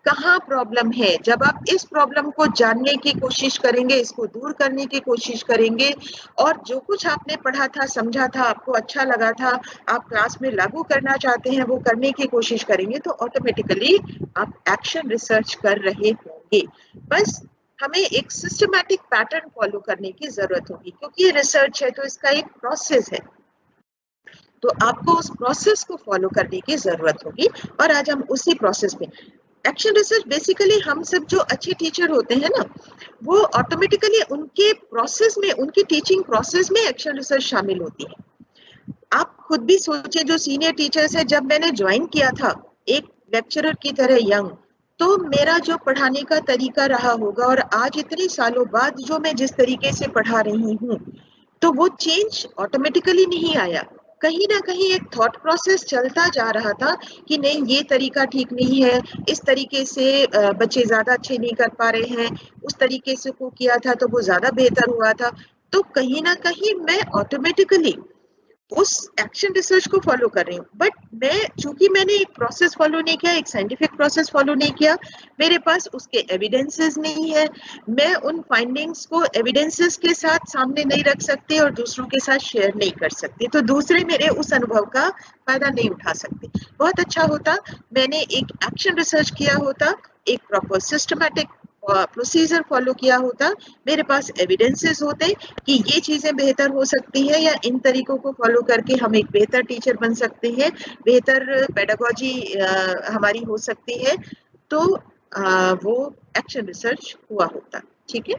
कहाँ प्रॉब्लम है, जब आप इस प्रॉब्लम को जानने की कोशिश करेंगे, इसको दूर करने की कोशिश करेंगे, और जो कुछ आपने पढ़ा था, समझा था, आपको अच्छा लगा था, आप क्लास में लागू करना चाहते हैं, वो करने की कोशिश करेंगे, तो ऑटोमेटिकली आप एक्शन रिसर्च कर रहे होंगे। बस हमें एक सिस्टमैटिक पैटर्न फॉलो करने की जरूरत होगी, क्योंकि ये रिसर्च है तो इसका एक प्रोसेस है, तो आपको उस प्रोसेस को फॉलो करने की जरूरत होगी। और आज हम उसी प्रोसेस में, एक्शन रिसर्च बेसिकली, हम सब जो अच्छे टीचर होते हैं ना, वो ऑटोमेटिकली उनके प्रोसेस में, उनकी टीचिंग प्रोसेस में एक्शन रिसर्च शामिल होती है। आप खुद भी सोचे, जो सीनियर टीचर्स है, जब मैंने ज्वाइन किया था एक लेक्चरर की तरह यंग, तो मेरा जो पढ़ाने का तरीका रहा होगा, और आज इतने सालों बाद जो मैं जिस तरीके से पढ़ा रही हूँ, तो वो चेंज ऑटोमेटिकली नहीं आया, कहीं ना कहीं एक थॉट प्रोसेस चलता जा रहा था कि नहीं, ये तरीका ठीक नहीं है, इस तरीके से बच्चे ज्यादा अच्छे नहीं कर पा रहे हैं, उस तरीके से को किया था तो वो ज्यादा बेहतर हुआ था। तो कहीं ना कहीं मैं ऑटोमेटिकली उस एक्शन रिसर्च को फॉलो कर रही हूँ, बट मैं, चूंकि मैंने एक प्रोसेस फॉलो नहीं किया, एक साइंटिफिक प्रोसेस फॉलो नहीं किया, मेरे पास उसके एविडेंसेस नहीं है, मैं उन फाइंडिंग्स को एविडेंसेस के साथ सामने नहीं रख सकती और दूसरों के साथ शेयर नहीं कर सकती, तो दूसरे मेरे उस अनुभव का फायदा नहीं उठा सकते। बहुत अच्छा होता मैंने एक एक्शन रिसर्च किया होता, एक प्रॉपर सिस्टमैटिक प्रोसीजर फॉलो किया होता, मेरे पास एविडेंसेस होते कि ये चीजें बेहतर हो सकती है, या इन तरीकों को फॉलो करके हम एक बेहतर टीचर बन सकते हैं, बेहतर पेडागोजी हमारी हो सकती है, तो वो एक्शन रिसर्च हुआ होता। ठीक है,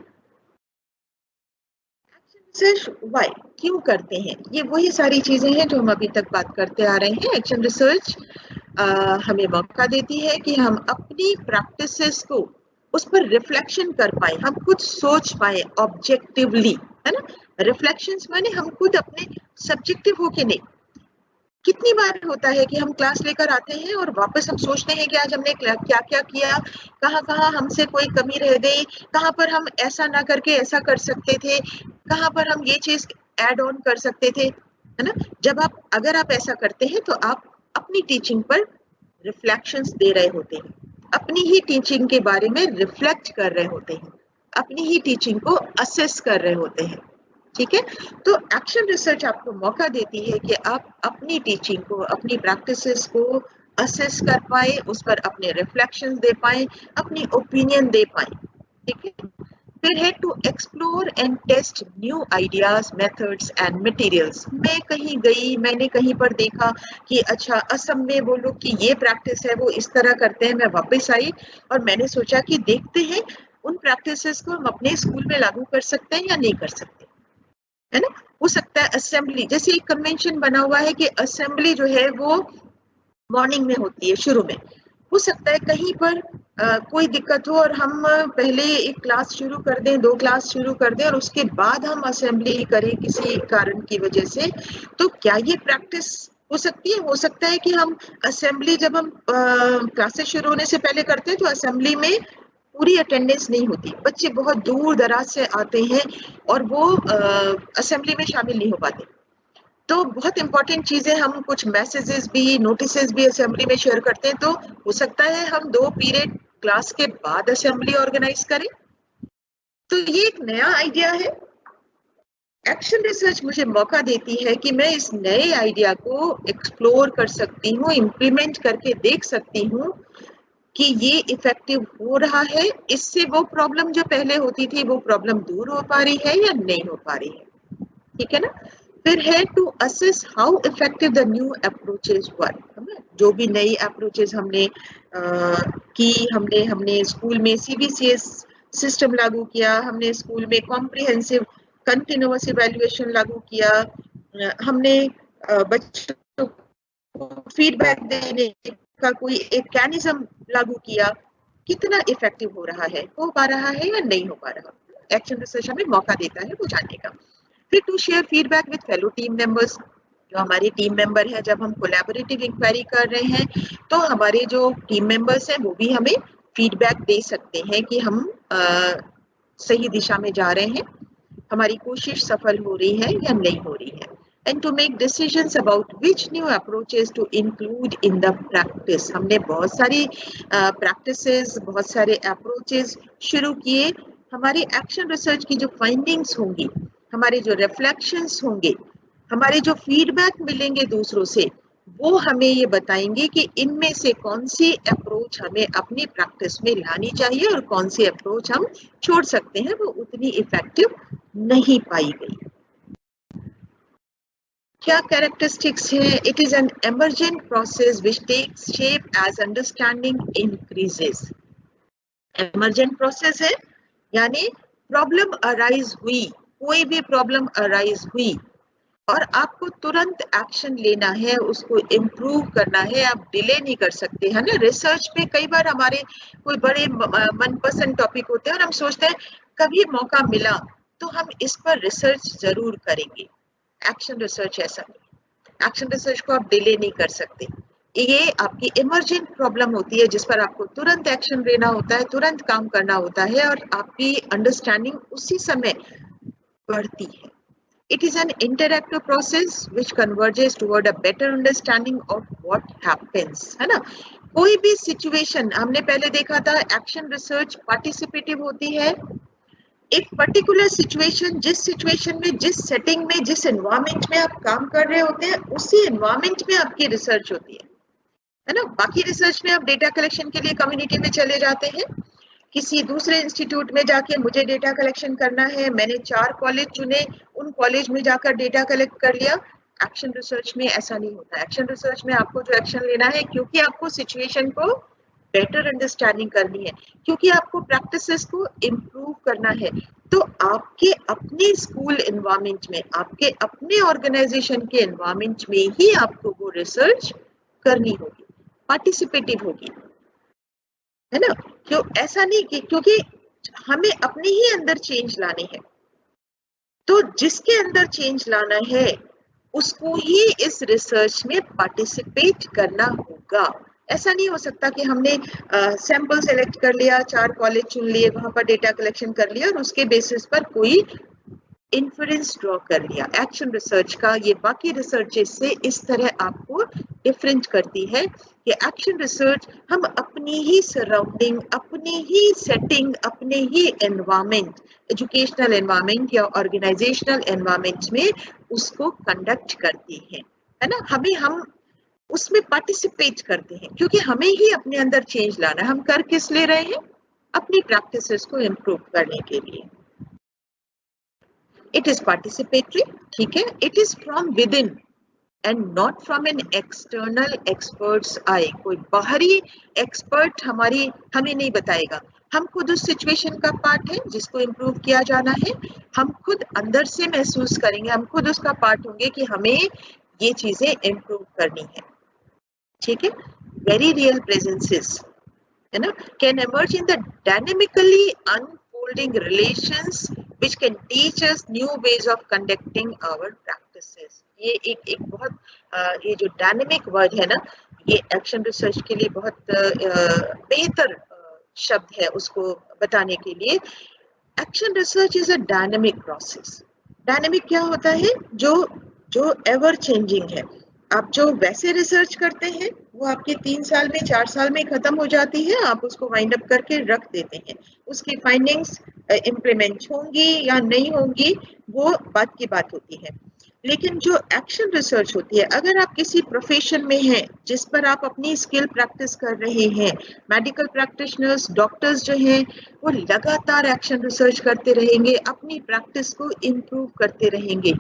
रिसर्च व्हाई, क्यों करते हैं, ये वही सारी चीजें हैं जो हम अभी तक बात करते आ रहे हैं। एक्शन रिसर्च हमें मौका देती है कि हम अपनी प्रैक्टिसेस को, उस पर रिफ्लेक्शन कर पाए, हम खुद सोच पाए ऑब्जेक्टिवली, है ना। रिफ्लेक्शंस माने हम खुद अपने सब्जेक्टिव होके नहीं। कितनी बार होता है कि हम क्लास लेकर आते हैं और वापस हम सोचते हैं कि आज हमने क्या क्या किया, कहाँ कहाँ हमसे कोई कमी रह गई, कहाँ पर हम ऐसा ना करके ऐसा कर सकते थे, कहाँ पर हम ये चीज ऐड ऑन कर सकते थे, है ना। जब आप, अगर आप ऐसा करते हैं तो आप अपनी टीचिंग पर रिफ्लेक्शंस दे रहे होते हैं, अपनी ही टीचिंग के बारे में रिफ्लेक्ट कर रहे होते हैं, अपनी ही टीचिंग को असेस कर रहे होते हैं। ठीक है, तो एक्शन रिसर्च आपको मौका देती है कि आप अपनी टीचिंग को, अपनी प्रैक्टिसेस को असेस कर पाए, उस पर अपने रिफ्लेक्शंस दे पाए, अपनी ओपिनियन दे पाए। ठीक है, फिर है to explore and test new ideas, methods and materials. मैं कहीं गई, मैंने कहीं पर देखा कि अच्छा असम में वो लोग की ये प्रैक्टिस है, वो इस तरह करते हैं। मैं वापस आई और मैंने सोचा कि देखते हैं उन प्रैक्टिसेस को हम अपने स्कूल में लागू कर सकते हैं या नहीं कर सकते, है ना। हो सकता है असेंबली, जैसे एक कन्वेंशन बना हुआ है कि असेंबली जो है वो मॉर्निंग में होती है शुरू में। हो सकता है कहीं पर कोई दिक्कत हो और हम पहले एक क्लास शुरू कर दें, 2 क्लास शुरू कर दें और उसके बाद हम असेंबली करें किसी कारण की वजह से। तो क्या ये प्रैक्टिस हो सकती है? हो सकता है कि हम असेंबली जब हम क्लासेस शुरू होने से पहले करते हैं तो असेंबली में पूरी अटेंडेंस नहीं होती, बच्चे बहुत दूर दराज से आते हैं और वो असेंबली में शामिल नहीं हो पाते। तो बहुत इंपॉर्टेंट चीजें, हम कुछ मैसेजेस भी, नोटिसेस भी असेंबली में शेयर करते हैं, तो हो सकता है हम 2 पीरियड क्लास के बाद असेंबली ऑर्गेनाइज करें। तो ये एक नया आइडिया है। एक्शन रिसर्च मुझे मौका देती है कि मैं इस नए आइडिया को एक्सप्लोर कर सकती हूँ, इम्प्लीमेंट करके देख सकती हूँ कि ये इफेक्टिव हो रहा है, इससे वो प्रॉब्लम जो पहले होती थी वो प्रॉब्लम दूर हो पा रही है या नहीं हो पा रही है, ठीक है ना। फिर है to assess how effective the new approaches work. जो भी नई अप्रोचेस हमने हमने स्कूल में सीबीसीएस सिस्टम लागू किया, हमने स्कूल में कॉम्प्रिहेंसिव कंटिन्यूअस इवैल्यूएशन लागू किया, हमने बच्चों को फीडबैक देने का कोई एक मैकेनिज्म लागू किया, कितना इफेक्टिव हो रहा है, हो पा रहा है या नहीं हो पा रहा। एक्शन रिसर्च हमें मौका देता है वो जानने का। फिर to share feedback with fellow team members. जो हमारे टीम मेंबर हैं, जब हम कोलैबोरेटिव इंक्वायरी कर रहे हैं तो हमारे जो टीम मेंबर्स हैं वो भी हमें फीडबैक दे सकते हैं कि हम सही दिशा में जा रहे हैं, हमारी कोशिश सफल हो रही है या नहीं हो रही है। And to make decisions about which new approaches to include in the practice. हमने बहुत सारी प्रैक्टिसेस, बहुत सारे अप्रोचेस शुरू किए। हमारी एक्शन रिसर्च की जो फाइंडिंग्स होंगी, हमारे जो रिफ्लेक्शंस होंगे, हमारे जो फीडबैक मिलेंगे दूसरों से, वो हमें ये बताएंगे कि इनमें से कौन सी अप्रोच हमें अपनी प्रैक्टिस में लानी चाहिए और कौन सी अप्रोच हम छोड़ सकते हैं, वो उतनी इफेक्टिव नहीं पाई गई। क्या कैरेक्टरिस्टिक्स है? It is an emergent process which takes shape as understanding increases. Emergent process है यानी प्रॉब्लम अराइज हुई, कोई भी प्रॉब्लम अराइज हुई और आपको तुरंत एक्शन लेना है, उसको इम्प्रूव करना है, आप डिले नहीं कर सकते, है ना। रिसर्च में कई बार हमारे कोई बड़े मनपसंद टॉपिक होते हैं और हम सोचते हैं कभी मौका मिला तो हम इस पर रिसर्च जरूर करेंगे। एक्शन रिसर्च ऐसा नहीं, एक्शन रिसर्च को आप डिले नहीं कर सकते। ये आपकी इमरजेंट प्रॉब्लम होती है जिस पर आपको तुरंत एक्शन लेना होता है, तुरंत काम करना होता है और आपकी अंडरस्टैंडिंग उसी समय बढ़ती है। It is an interactive process which converges toward a better understanding of what happens, है ना। कोई भी सिचुएशन, हमने पहले देखा था एक्शन रिसर्च पार्टिसिपेटिव होती है। एक पर्टिकुलर सिचुएशन, जिस सिचुएशन में, जिस सेटिंग में, जिस एनवायरमेंट में आप काम कर रहे होते हैं, उसी एनवायरमेंट में आपकी रिसर्च होती है ना। बाकी रिसर्च में आप डेटा कलेक्शन के लिए कम्युनिटी में चले जाते हैं, किसी दूसरे इंस्टीट्यूट में जाके मुझे डेटा कलेक्शन करना है, मैंने 4 कॉलेज चुने, उन कॉलेज में जाकर डेटा कलेक्ट कर लिया। एक्शन रिसर्च में ऐसा नहीं होता। एक्शन रिसर्च में आपको जो एक्शन लेना है, क्योंकि आपको सिचुएशन को बेटर अंडरस्टैंडिंग करनी है, क्योंकि आपको प्रैक्टिसेस को इम्प्रूव करना है, तो आपके अपने स्कूल एनवायरमेंट में, आपके अपने ऑर्गेनाइजेशन के एनवायरमेंट में ही आपको वो रिसर्च करनी होगी, पार्टिसिपेटिव होगी, है ना। क्यों ऐसा नहीं कि क्योंकि हमें अपने ही अंदर चेंज लाने हैं, तो जिसके अंदर चेंज लाना है उसको ही इस रिसर्च में पार्टिसिपेट करना होगा। ऐसा नहीं हो सकता कि हमने सैंपल सेलेक्ट कर लिया, 4 कॉलेज चुन लिए, वहां पर डेटा कलेक्शन कर लिया और उसके बेसिस पर कोई इन्फ्रेंस ड्रॉ कर लिया। एक्शन रिसर्च का ये बाकी रिसर्चेस से इस तरह आपको डिफरेंट करती है कि एक्शन रिसर्च हम अपनी ही सराउंडिंग, अपनी ही सेटिंग, अपने ही एनवायरमेंट, एजुकेशनल एनवायरमेंट या ऑर्गेनाइजेशनल एनवायरमेंट में उसको कंडक्ट करती है ना। हम उसमें पार्टिसिपेट करते हैं क्योंकि हमें ही अपने अंदर चेंज लाना है। हम कर किस ले रहे हैं? अपनी प्रैक्टिसेस को इम्प्रूव करने के लिए। इट इज पार्टिसिपेटरी, ठीक है, it is from with in and not from an external experts आई। कोई बाहरी एक्सपर्ट हमें नहीं बताएगा, हम खुद उस सिचुएशन का पार्ट है जिसको इम्प्रूव किया जाना है, हम खुद अंदर से महसूस करेंगे, हम खुद उसका पार्ट होंगे कि हमें ये चीजें इम्प्रूव करनी है, ठीक है। वेरी रियल प्रेजेंसेस, है ना, can emerge in the dynamically unfolding relations which can teach us new ways of conducting our practices। ये एक बहुत ये जो डायनेमिक वर्ड है ना, ये एक्शन रिसर्च के लिए बहुत बेहतर शब्द है उसको बताने के लिए। Action research is a dynamic process. Dynamic क्या होता है? जो एवर चेंजिंग है। आप जो वैसे रिसर्च करते हैं वो आपके 3 साल में 4 साल में खत्म हो जाती है, आप उसको वाइंड अप करके रख देते हैं। उसकी फाइंडिंग्स इम्प्लीमेंट होंगी या नहीं होंगी वो बात की बात होती है। लेकिन जो एक्शन रिसर्च होती है, अगर आप किसी प्रोफेशन में हैं जिस पर आप अपनी स्किल प्रैक्टिस कर रहे हैं, मेडिकल प्रैक्टिशनर्स, डॉक्टर्स जो हैं वो लगातार एक्शन रिसर्च करते रहेंगे, अपनी प्रैक्टिस को इम्प्रूव करते रहेंगे।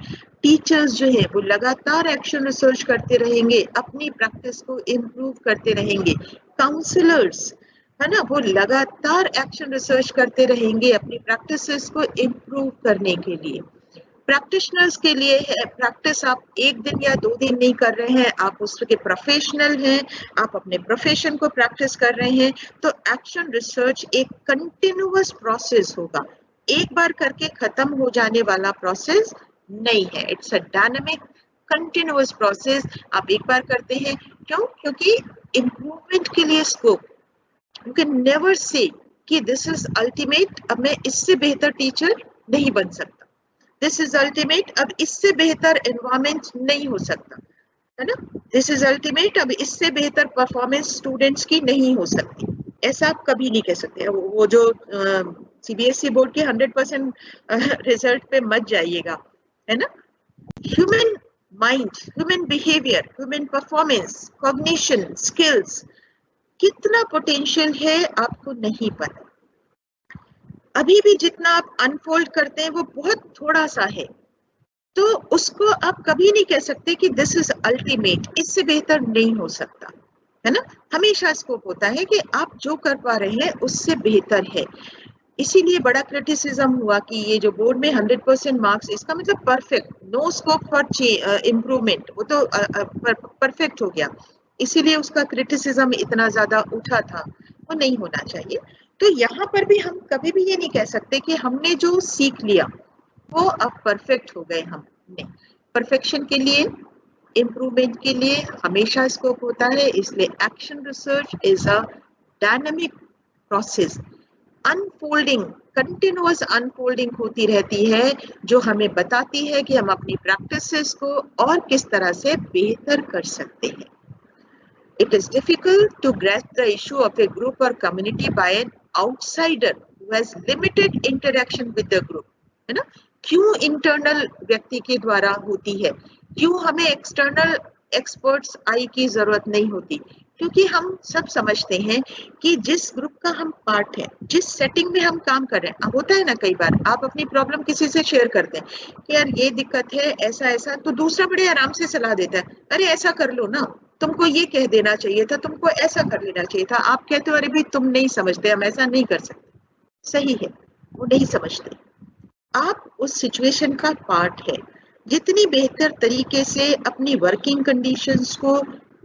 टीचर्स जो है वो लगातार एक्शन रिसर्च करते रहेंगे, अपनी प्रैक्टिस को इम्प्रूव करते रहेंगे। काउंसलर्स, है ना, वो लगातार एक्शन रिसर्च करते रहेंगे अपनी प्रैक्टिसेस को इम्प्रूव करने के लिए। प्रैक्टिशनर्स के लिए है प्रैक्टिस, आप 1 दिन या 2 दिन नहीं कर रहे हैं, आप उसके प्रोफेशनल हैं, आप अपने प्रोफेशन को प्रैक्टिस कर रहे हैं, तो एक्शन रिसर्च एक कंटिन्यूअस प्रोसेस होगा, एक बार करके खत्म हो जाने वाला प्रोसेस नहीं है। It's a dynamic continuous process. आप एक बार करते हैं, क्यों? क्योंकि इम्प्रूवमेंट के लिए scope, you can never say कि दिस इज अल्टीमेट, अब मैं इससे बेहतर टीचर नहीं बन सकता, दिस इज अल्टीमेट, अब इससे बेहतर एनवायरमेंट नहीं हो सकता, है ना, दिस इज अल्टीमेट, अब इससे बेहतर परफॉर्मेंस स्टूडेंट्स की नहीं हो सकती, ऐसा आप कभी नहीं कह सकते। वो जो सीबीएसई बोर्ड के 100% रिजल्ट पे मत जाइएगा, है ना। Human mind, human behaviour, human performance, cognition, skills, कितना पोटेंशियल है आपको नहीं पता। अभी भी जितना आप अनफोल्ड करते हैं वो बहुत थोड़ा सा है, तो उसको आप कभी नहीं कह सकते कि दिस इज अल्टीमेट, इससे बेहतर नहीं हो सकता, है ना। हमेशा स्कोप होता है कि आप जो कर पा रहे हैं उससे बेहतर है। इसीलिए बड़ा क्रिटिसिज्म हुआ कि ये जो बोर्ड में 100% मार्क्स, इसका मतलब perfect, no scope for improvement, वो तो परफेक्ट हो गया, इसीलिए उसका क्रिटिसिज्म इतना ज्यादा उठा था, वो नहीं होना चाहिए। तो यहाँ पर भी हम कभी भी ये नहीं कह सकते कि हमने जो सीख लिया वो अब परफेक्ट हो गए हम, नहीं। परफेक्शन के लिए, इम्प्रूवमेंट के लिए हमेशा स्कोप होता है, इसलिए action research is a dynamic process. Unfolding, continuous unfolding होती रहती है, जो हमें बताती है कि हम अपनी प्रैक्टिसेस को और किस तरह से बेहतर कर सकते हैं। It is difficult to grasp the issue of a group or community by an outsider who has limited interaction with the group, है ना। क्यों इंटरनल व्यक्ति के द्वारा होती है, क्यों हमें एक्सटर्नल एक्सपर्ट्स आई की जरूरत नहीं होती? क्योंकि हम सब समझते हैं कि जिस ग्रुप का हम पार्ट है, जिस सेटिंग में हम काम कर रहे हैं, अब होता है ना कई बार आप अपनी प्रॉब्लम किसी से शेयर करते हैं कि यार ये दिक्कत है, ऐसा ऐसा, तो दूसरा बड़े आराम से सलाह देता है, अरे ऐसा कर लो ना, तुमको ये कह देना चाहिए था, तुमको ऐसा कर लेना चाहिए था। आप कहते हो अरे भाई तुम नहीं समझते, हम ऐसा नहीं कर सकते। सही है, वो नहीं समझते, आप उस सिचुएशन का पार्ट है। जितनी बेहतर तरीके से अपनी वर्किंग कंडीशंस को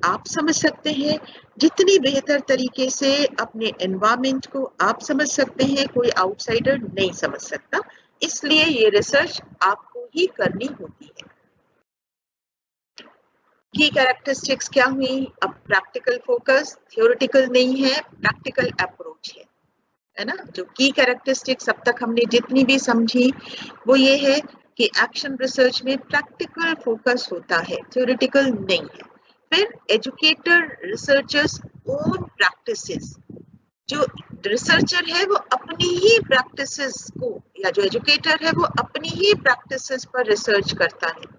आप समझ सकते हैं, जितनी बेहतर तरीके से अपने एनवायरमेंट को आप समझ सकते हैं, कोई आउटसाइडर नहीं समझ सकता। इसलिए ये रिसर्च आपको ही करनी होती है। की कैरेक्टरिस्टिक्स क्या हुई? अब प्रैक्टिकल फोकस, थ्योरेटिकल नहीं है, प्रैक्टिकल अप्रोच है ना। जो की कैरेक्टरिस्टिक्स अब तक हमने जितनी भी समझी वो ये है कि एक्शन रिसर्च में प्रैक्टिकल फोकस होता है, थ्योरेटिकल नहीं है। फिर एजुकेटर रिसर्चर्स ओन प्रैक्टिसेस, जो रिसर्चर है वो अपनी ही प्रैक्टिसेस को, या जो एजुकेटर है वो अपनी ही प्रैक्टिसेस पर रिसर्च करता है।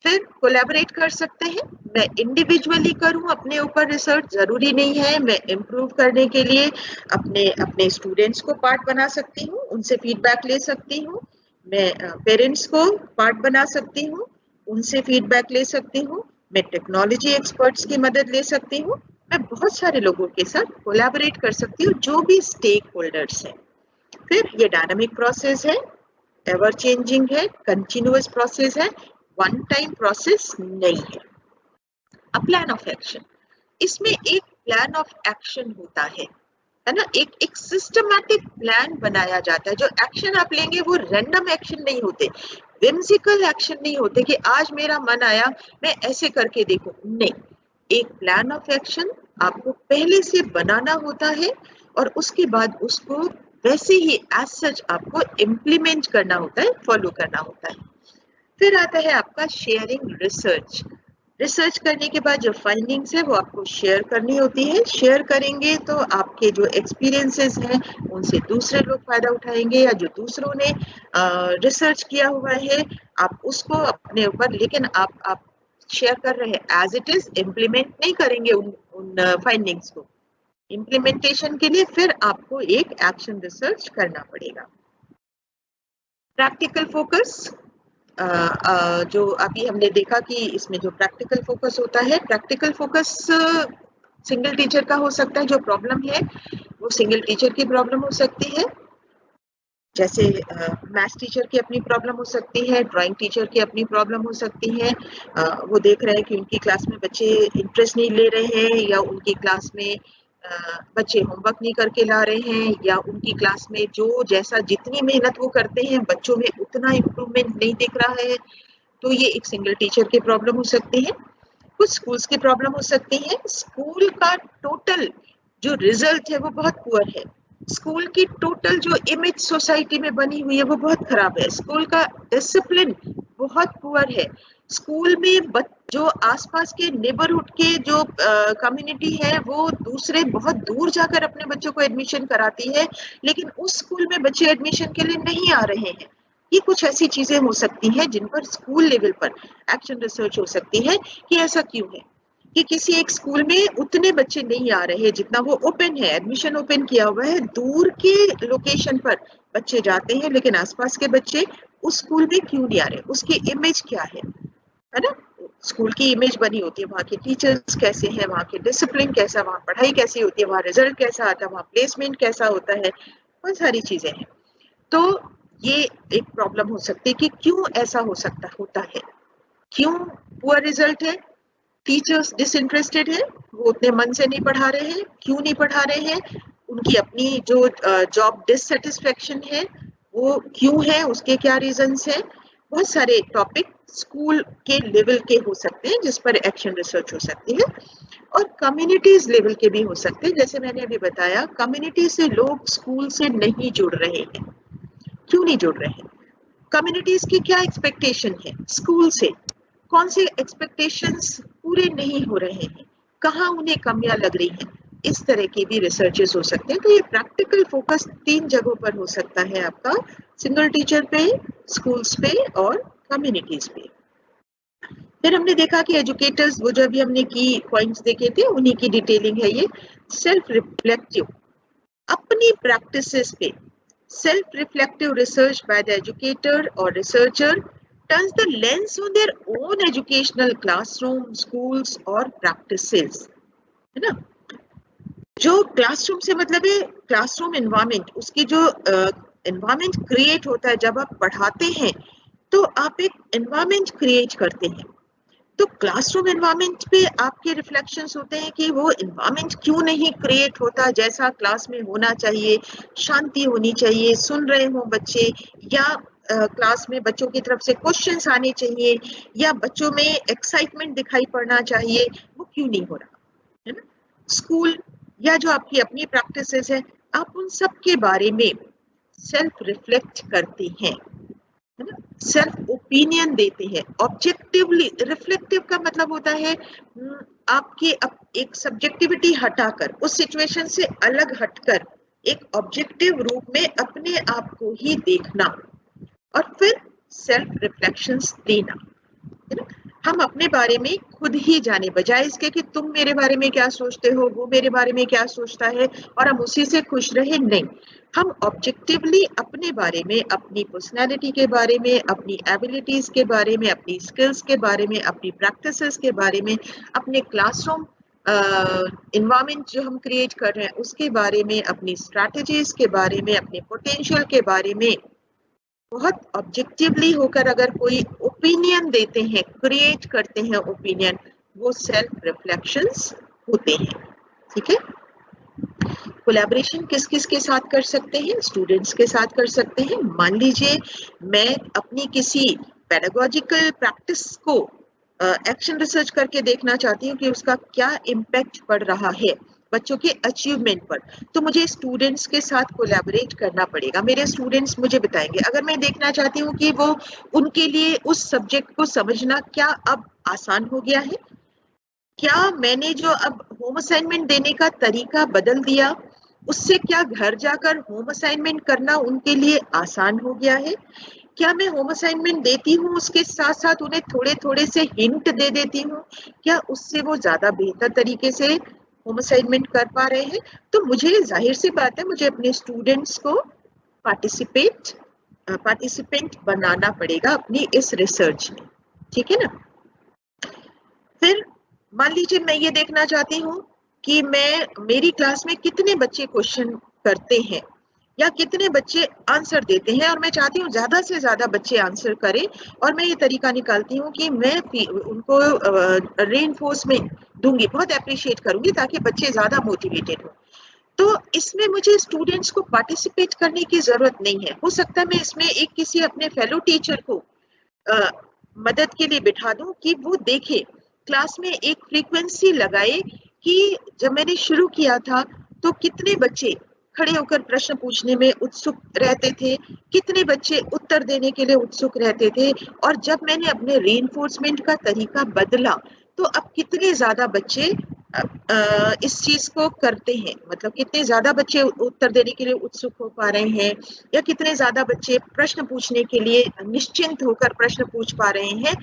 फिर कोलैबोरेट कर सकते हैं, मैं इंडिविजुअली करूं अपने ऊपर रिसर्च, जरूरी नहीं है, मैं इम्प्रूव करने के लिए अपने स्टूडेंट्स को पार्ट बना सकती हूँ, उनसे फीडबैक ले सकती हूँ, मैं पेरेंट्स को पार्ट बना सकती हूँ, उनसे फीडबैक ले सकती हूँ, मैं टेक्नोलॉजी एक्सपर्ट्स की मदद ले सकती हूँ, मैं बहुत सारे लोगों के साथ कोलैबोरेट कर सकती हूँ जो भी स्टेक होल्डर्स हैं। फिर ये डायनामिक प्रोसेस है, एवर चेंजिंग है, कंटिन्यूअस प्रोसेस है, वन टाइम प्रोसेस नहीं है। अ प्लान ऑफ एक्शन, इसमें एक प्लान ऑफ एक्शन होता है ना, एक सिस्टमैटिक प्लान बनाया जाता है। जो एक्शन आप लेंगे वो रैंडम एक्शन नहीं होते, whimsical एक्शन नहीं होते कि आज मेरा मन आया मैं ऐसे करके देखूं, नहीं, एक प्लान ऑफ एक्शन आपको पहले से बनाना होता है और उसके बाद उसको वैसे ही एज सच आपको इम्प्लीमेंट करना होता है, फॉलो करना होता है। फिर आता है आपका शेयरिंग रिसर्च। रिसर्च करने के बाद जो फाइंडिंग्स है वो आपको शेयर करनी होती है। शेयर करेंगे तो आपके जो एक्सपीरियंसेस हैं उनसे दूसरे लोग फायदा उठाएंगे, या जो दूसरों ने रिसर्च किया हुआ है आप उसको अपने ऊपर, लेकिन आप शेयर कर रहे हैं एज इट इज, इम्प्लीमेंट नहीं करेंगे उन फाइंडिंग्स को। इम्प्लीमेंटेशन के लिए फिर आपको एक एक्शन रिसर्च करना पड़ेगा। प्रैक्टिकल फोकस, जो अभी हमने देखा कि इसमें जो प्रैक्टिकल फोकस होता है, प्रैक्टिकल फोकस सिंगल टीचर का हो सकता है। जो प्रॉब्लम है वो सिंगल टीचर की प्रॉब्लम हो सकती है, जैसे मैथ्स टीचर की अपनी प्रॉब्लम हो सकती है, ड्राइंग टीचर की अपनी प्रॉब्लम हो सकती है। वो देख रहे हैं कि उनकी क्लास में बच्चे इंटरेस्ट नहीं ले रहे हैं, या उनकी क्लास में बच्चे होमवर्क नहीं करके ला रहे हैं, या उनकी क्लास में जो जैसा जितनी मेहनत वो करते हैं बच्चों में उतना इम्प्रूवमेंट नहीं दिख रहा है। तो ये एक सिंगल टीचर की प्रॉब्लम हो सकती है। कुछ स्कूल्स की प्रॉब्लम हो सकती है, स्कूल का टोटल जो रिजल्ट है वो बहुत पुअर है, स्कूल की टोटल जो इमेज सोसाइटी में बनी हुई है वो बहुत खराब है, स्कूल का डिसिप्लिन बहुत पुअर है, स्कूल में जो आसपास के नेबरहुड के जो कम्युनिटी है वो दूसरे बहुत दूर जाकर अपने बच्चों को एडमिशन कराती है, लेकिन उस स्कूल में बच्चे एडमिशन के लिए नहीं आ रहे हैं। ये कुछ ऐसी चीजें हो सकती हैं जिन पर स्कूल लेवल पर एक्शन रिसर्च हो सकती है कि ऐसा क्यों है कि किसी एक स्कूल में उतने बच्चे नहीं आ रहे जितना वो ओपन है, एडमिशन ओपन किया हुआ है, दूर के लोकेशन पर बच्चे जाते हैं लेकिन आसपास के बच्चे उस स्कूल में क्यों नहीं आ रहे, उसकी इमेज क्या है ना। स्कूल की इमेज बनी होती है, वहाँ के टीचर्स कैसे हैं, वहाँ के डिसिप्लिन कैसा, वहाँ पढ़ाई कैसी होती है, वहाँ रिजल्ट कैसा आता है, वहाँ प्लेसमेंट कैसा होता है, बहुत सारी चीजें हैं। तो ये एक प्रॉब्लम हो सकती है कि क्यों ऐसा होता है, क्यों पुअर रिजल्ट है, टीचर्स डिसइंटरेस्टेड है, वो उतने मन से नहीं पढ़ा रहे हैं, क्यों नहीं पढ़ा रहे हैं, उनकी अपनी जो जॉब डिससेटिस्फेक्शन है वो क्यों है, उसके क्या रीजंस है। बहुत सारे टॉपिक स्कूल के लेवल के हो सकते हैं जिस पर एक्शन रिसर्च हो सकती है, और कम्युनिटीज लेवल के भी हो सकते हैं। जैसे मैंने अभी बताया, कम्युनिटी से लोग स्कूल से नहीं जुड़ रहे हैं, क्यों नहीं जुड़ रहे हैं, कम्युनिटीज की क्या एक्सपेक्टेशन है स्कूल से, कौन से एक्सपेक्टेशंस पूरे नहीं हो रहे हैं, कहाँ उन्हें कमियां लग रही हैं, इस तरह के भी रिसर्चेस हो सकते हैं। तो ये प्रैक्टिकल फोकस 3 जगहों पर हो सकता है आपका, सिंगल टीचर पे, स्कूल्स पे और कम्युनिटीज पे। फिर हमने देखा कि एजुकेटर्स, वो जो अभी हमने की पॉइंट्स देखे थे उन्हीं की डिटेलिंग है ये। सेल्फ रिफ्लेक्टिव, अपनी प्रैक्टिसेस पे self-reflective research by the educator or researcher turns the lens on their own educational classroom, schools और practices, है ना। जो क्लासरूम से मतलब है क्लासरूम एनवायरनमेंट, उसकी जो एनवायरनमेंट क्रिएट होता है जब आप पढ़ाते हैं तो आप एक एनवायरनमेंट क्रिएट करते हैं, तो क्लासरूम एनवायरनमेंट पे आपके रिफ्लेक्शंस होते हैं कि वो एनवायरनमेंट क्यों नहीं क्रिएट होता जैसा क्लास में होना चाहिए, शांति होनी चाहिए, सुन रहे हो बच्चे, या क्लास में बच्चों की तरफ से क्वेश्चंस आने चाहिए, या बच्चों में एक्साइटमेंट दिखाई पड़ना चाहिए, वो क्यों नहीं हो रहा है ना। स्कूल या जो आपकी अपनी प्रैक्टिसेस है, आप उन सब के बारे में सेल्फ रिफ्लेक्ट करते हैं, है ना, सेल्फ ओपिनियन देते हैं। ऑब्जेक्टिवली रिफ्लेक्टिव का मतलब होता है आपके एक सब्जेक्टिविटी हटाकर, उस सिचुएशन से अलग हटकर एक ऑब्जेक्टिव रूप में अपने आप को ही देखना और फिर सेल्फ रिफ्लेक्शंस देना, है ना। हम अपने बारे में खुद ही जाने, बजाय इसके कि तुम मेरे बारे में क्या सोचते हो, वो मेरे बारे में क्या सोचता है और हम उसी से खुश रहे। नहीं, हम ऑब्जेक्टिवली अपने बारे में, अपनी पर्सनैलिटी के बारे में, अपनी एबिलिटीज के बारे में, अपनी स्किल्स के बारे में, अपनी प्रैक्टिसेस के बारे में, अपने क्लासरूम इन्वायरमेंट जो हम क्रिएट कर रहे हैं उसके बारे में, अपनी स्ट्रैटेजीज के बारे में, अपने पोटेंशियल के बारे में बहुत ऑब्जेक्टिवली होकर अगर कोई ओपिनियन देते हैं, क्रिएट करते हैं ओपिनियन, वो सेल्फ रिफ्लेक्शंस होते हैं। ठीक है। कोलैबोरेशन किस किस के साथ कर सकते हैं? स्टूडेंट्स के साथ कर सकते हैं। मान लीजिए मैं अपनी किसी पेडागोजिकल प्रैक्टिस को एक्शन रिसर्च करके देखना चाहती हूँ कि उसका क्या इम्पैक्ट पड़ रहा है बच्चों के अचीवमेंट पर, तो मुझे स्टूडेंट्स के साथ कोलैबोरेट करना पड़ेगा। मेरे स्टूडेंट्स मुझे बताएंगे। अगर मैं देखना चाहती हूँ कि वो उनके लिए उस सब्जेक्ट को समझना क्या अब आसान हो गया है, क्या मैंने जो अब होम असाइनमेंट देने का तरीका बदल दिया, उससे क्या घर जाकर होम असाइनमेंट करना उनके लिए आसान हो गया है, क्या मैं होम असाइनमेंट देती हूँ उसके साथ साथ उन्हें थोड़े थोड़े से हिंट दे देती हूँ, क्या उससे वो ज्यादा बेहतर तरीके से होम असाइनमेंट कर पा रहे हैं। तो मुझे जाहिर सी बात है, मुझे अपने स्टूडेंट्स को पार्टिसिपेंट बनाना पड़ेगा अपनी इस रिसर्च में। ठीक है ना। फिर मान लीजिए मैं ये देखना चाहती हूँ कि मेरी क्लास में कितने बच्चे क्वेश्चन करते हैं या कितने बच्चे आंसर देते हैं, और मैं चाहती हूँ ज्यादा से ज्यादा बच्चे आंसर करें, और मैं ये तरीका निकालती हूँ कि मैं उनको रीइंफोर्समेंट दूंगी, बहुत अप्रिशिएट करूंगी ताकि बच्चे ज्यादा मोटिवेटेड हो। तो इसमें मुझे स्टूडेंट्स को पार्टिसिपेट करने की जरूरत नहीं है। हो सकता है मैं इसमें एक किसी अपने फेलो टीचर को मदद के लिए बिठा दूं कि वो देखे, क्लास में एक फ्रीक्वेंसी लगाए कि जब मैंने शुरू किया था तो कितने बच्चे खड़े होकर प्रश्न पूछने में उत्सुक रहते थे, कितने बच्चे उत्तर देने के लिए उत्सुक रहते थे, और जब मैंने अपने रीइंफोर्समेंट का तरीका बदला तो अब कितने ज्यादा बच्चे इस चीज को करते हैं, मतलब कितने ज्यादा बच्चे उत्तर देने के लिए उत्सुक हो पा रहे हैं, या कितने ज्यादा बच्चे प्रश्न पूछने के लिए निश्चिंत होकर प्रश्न पूछ पा रहे हैं।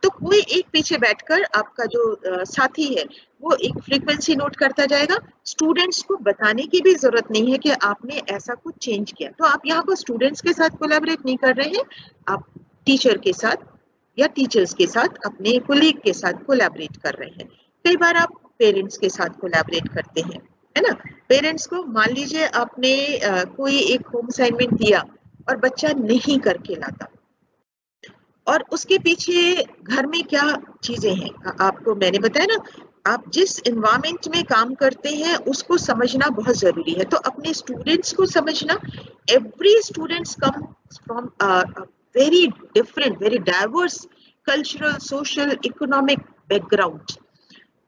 तो कोई एक पीछे बैठकर आपका जो साथी है वो एक फ्रीक्वेंसी नोट करता जाएगा। स्टूडेंट्स को बताने की भी जरूरत नहीं है कि आपने ऐसा कुछ चेंज किया। तो आप यहाँ पर स्टूडेंट्स के साथ कोलैबोरेट नहीं कर रहे हैं, आप टीचर के साथ या टीचर्स के साथ, अपने कोलीग के साथ कोलैबोरेट कर रहे हैं। कई बार आप पेरेंट्स के साथ कोलैबोरेट करते हैं, है ना। पेरेंट्स को मान लीजिए आपने कोई एक होम असाइनमेंट दिया और बच्चा नहीं करके लाता, और उसके पीछे घर में क्या चीजें हैं आपको मैंने बताया ना, आप जिस एनवायरनमेंट में काम करते हैं उसको समझना बहुत जरूरी है। तो अपने स्टूडेंट्स को समझना, every students come from very different, very diverse cultural, social, economic background.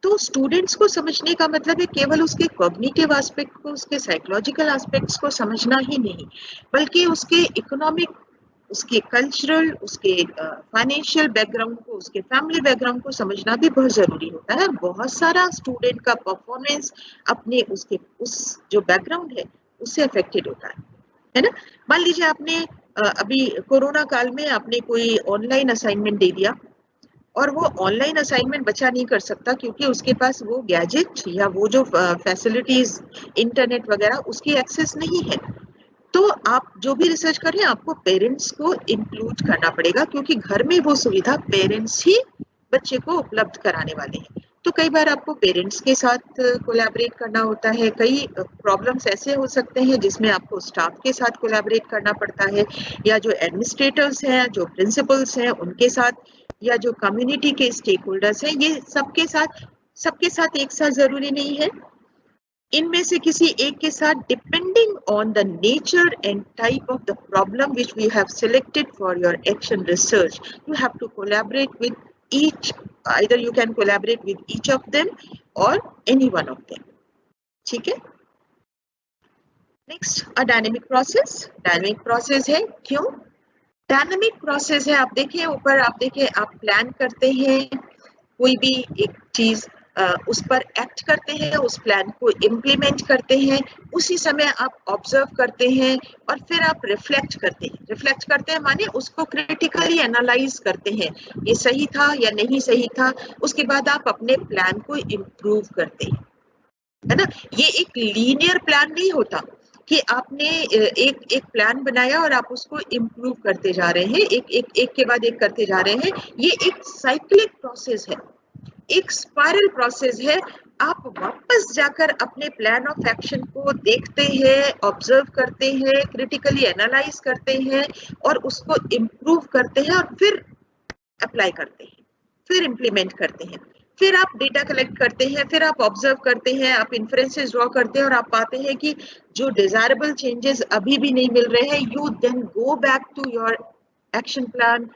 तो स्टूडेंट्स को समझने का मतलब है केवल उसके कॉग्निटिव एस्पेक्ट को, उसके साइकोलॉजिकल एस्पेक्ट्स को समझना ही नहीं, बल्कि उसके इकोनॉमिक, उसके कल्चरल, उसके फाइनेंशियल बैकग्राउंड को, उसके फैमिली बैकग्राउंड को समझना भी बहुत जरूरी होता है। बहुत सारा स्टूडेंट का परफॉर्मेंस अपने उसके उस जो बैकग्राउंड है उससे अफेक्टेड होता है ना। मान लीजिए आपने अभी कोरोना काल में आपने कोई ऑनलाइन असाइनमेंट दे दिया, और वो ऑनलाइन असाइनमेंट बच्चा नहीं कर सकता क्योंकि उसके पास वो गैजेट या वो जो फैसिलिटीज इंटरनेट वगैरह उसकी एक्सेस नहीं है। तो आप जो भी रिसर्च कर रहे हैं आपको पेरेंट्स को इंक्लूड करना पड़ेगा, क्योंकि घर में वो सुविधा पेरेंट्स ही बच्चे को उपलब्ध कराने वाले हैं। तो कई बार आपको पेरेंट्स के साथ कोलैबोरेट करना होता है, कई प्रॉब्लम्स ऐसे हो सकते हैं जिसमें आपको स्टाफ के साथ कोलैबोरेट करना पड़ता है, या जो एडमिनिस्ट्रेटर्स हैं, जो प्रिंसिपल्स हैं उनके साथ, या जो कम्युनिटी के स्टेक होल्डर्स हैं, ये सबके साथ एक साथ जरूरी नहीं है। इनमें से किसी एक के साथ, depending on the nature and type of the problem which we have selected for your action research, you have to collaborate with each, either you can collaborate with each of them or any one of them. ठीक है। Next, a dynamic process. Dynamic process है, क्यों dynamic process है? आप देखें ऊपर, आप देखें, आप प्लान करते हैं कोई भी एक चीज, उस पर एक्ट करते हैं, उस प्लान को इम्प्लीमेंट करते हैं, उसी समय आप ऑब्जर्व करते हैं और फिर आप रिफ्लेक्ट करते हैं। रिफ्लेक्ट करते हैं माने उसको क्रिटिकली एनालाइज करते हैं, ये सही था या नहीं सही था। उसके बाद आप अपने प्लान को इम्प्रूव करते हैं, है ना। ये एक लीनियर प्लान नहीं होता कि आपने एक प्लान बनाया और आप उसको इम्प्रूव करते जा रहे हैं, एक के बाद एक करते जा रहे हैं। ये एक साइक्लिक प्रोसेस है, एक स्पाइरल प्रोसेस है। आप वापस जाकर अपने प्लान ऑफ एक्शन को देखते हैं, ऑब्जर्व करते हैं, क्रिटिकली एनालाइज करते हैं और उसको इम्प्रूव करते हैं और फिर अप्लाई करते हैं, फिर इम्प्लीमेंट करते हैं, फिर आप डेटा कलेक्ट करते हैं, फिर आप ऑब्जर्व करते हैं, आप इन्फ्रेंसेस ड्रॉ करते हैं और आप पाते हैं कि जो डिजायरेबल चेंजेस अभी भी नहीं मिल रहे हैं, you then go back to your action plan,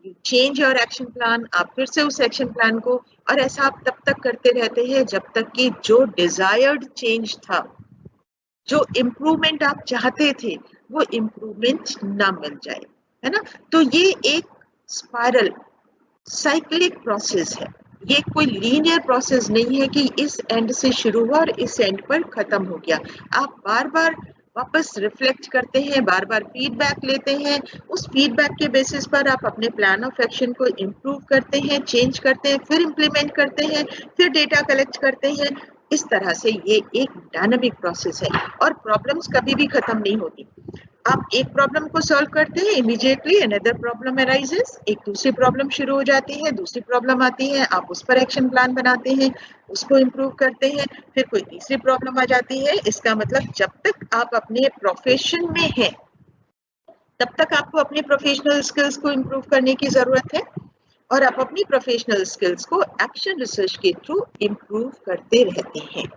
you change your action plan, आप फिर से उस एक्शन प्लान को, और ऐसा आप तब तक करते रहते हैं जब तक कि जो डिजायर्ड चेंज था, जो इम्प्रूवमेंट आप चाहते थे, वो इम्प्रूवमेंट ना मिल जाए, है ना। तो ये एक स्पाइरल साइक्लिक प्रोसेस है, ये कोई लीनियर प्रोसेस नहीं है कि इस एंड से शुरू हुआ और इस एंड पर खत्म हो गया। आप बार बार वापस रिफ्लेक्ट करते हैं, बार बार फीडबैक लेते हैं, उस फीडबैक के बेसिस पर आप अपने प्लान ऑफ एक्शन को इम्प्रूव करते हैं, चेंज करते हैं, फिर इम्प्लीमेंट करते हैं, फिर डेटा कलेक्ट करते हैं। इस तरह से ये एक डायनामिक प्रोसेस है और प्रॉब्लम्स कभी भी खत्म नहीं होती। आप एक प्रॉब्लम को सॉल्व करते हैं, इमीडिएटली अनदर प्रॉब्लम अराइजेस, एक दूसरी प्रॉब्लम शुरू हो जाती है, दूसरी प्रॉब्लम आती है, आप उस पर एक्शन प्लान बनाते हैं, उसको इम्प्रूव करते हैं, फिर कोई तीसरी प्रॉब्लम आ जाती है। इसका मतलब जब तक आप अपने प्रोफेशन में हैं तब तक आपको अपने प्रोफेशनल स्किल्स को इम्प्रूव करने की जरूरत है और आप अपनी प्रोफेशनल स्किल्स को एक्शन रिसर्च के थ्रू इम्प्रूव करते रहते हैं,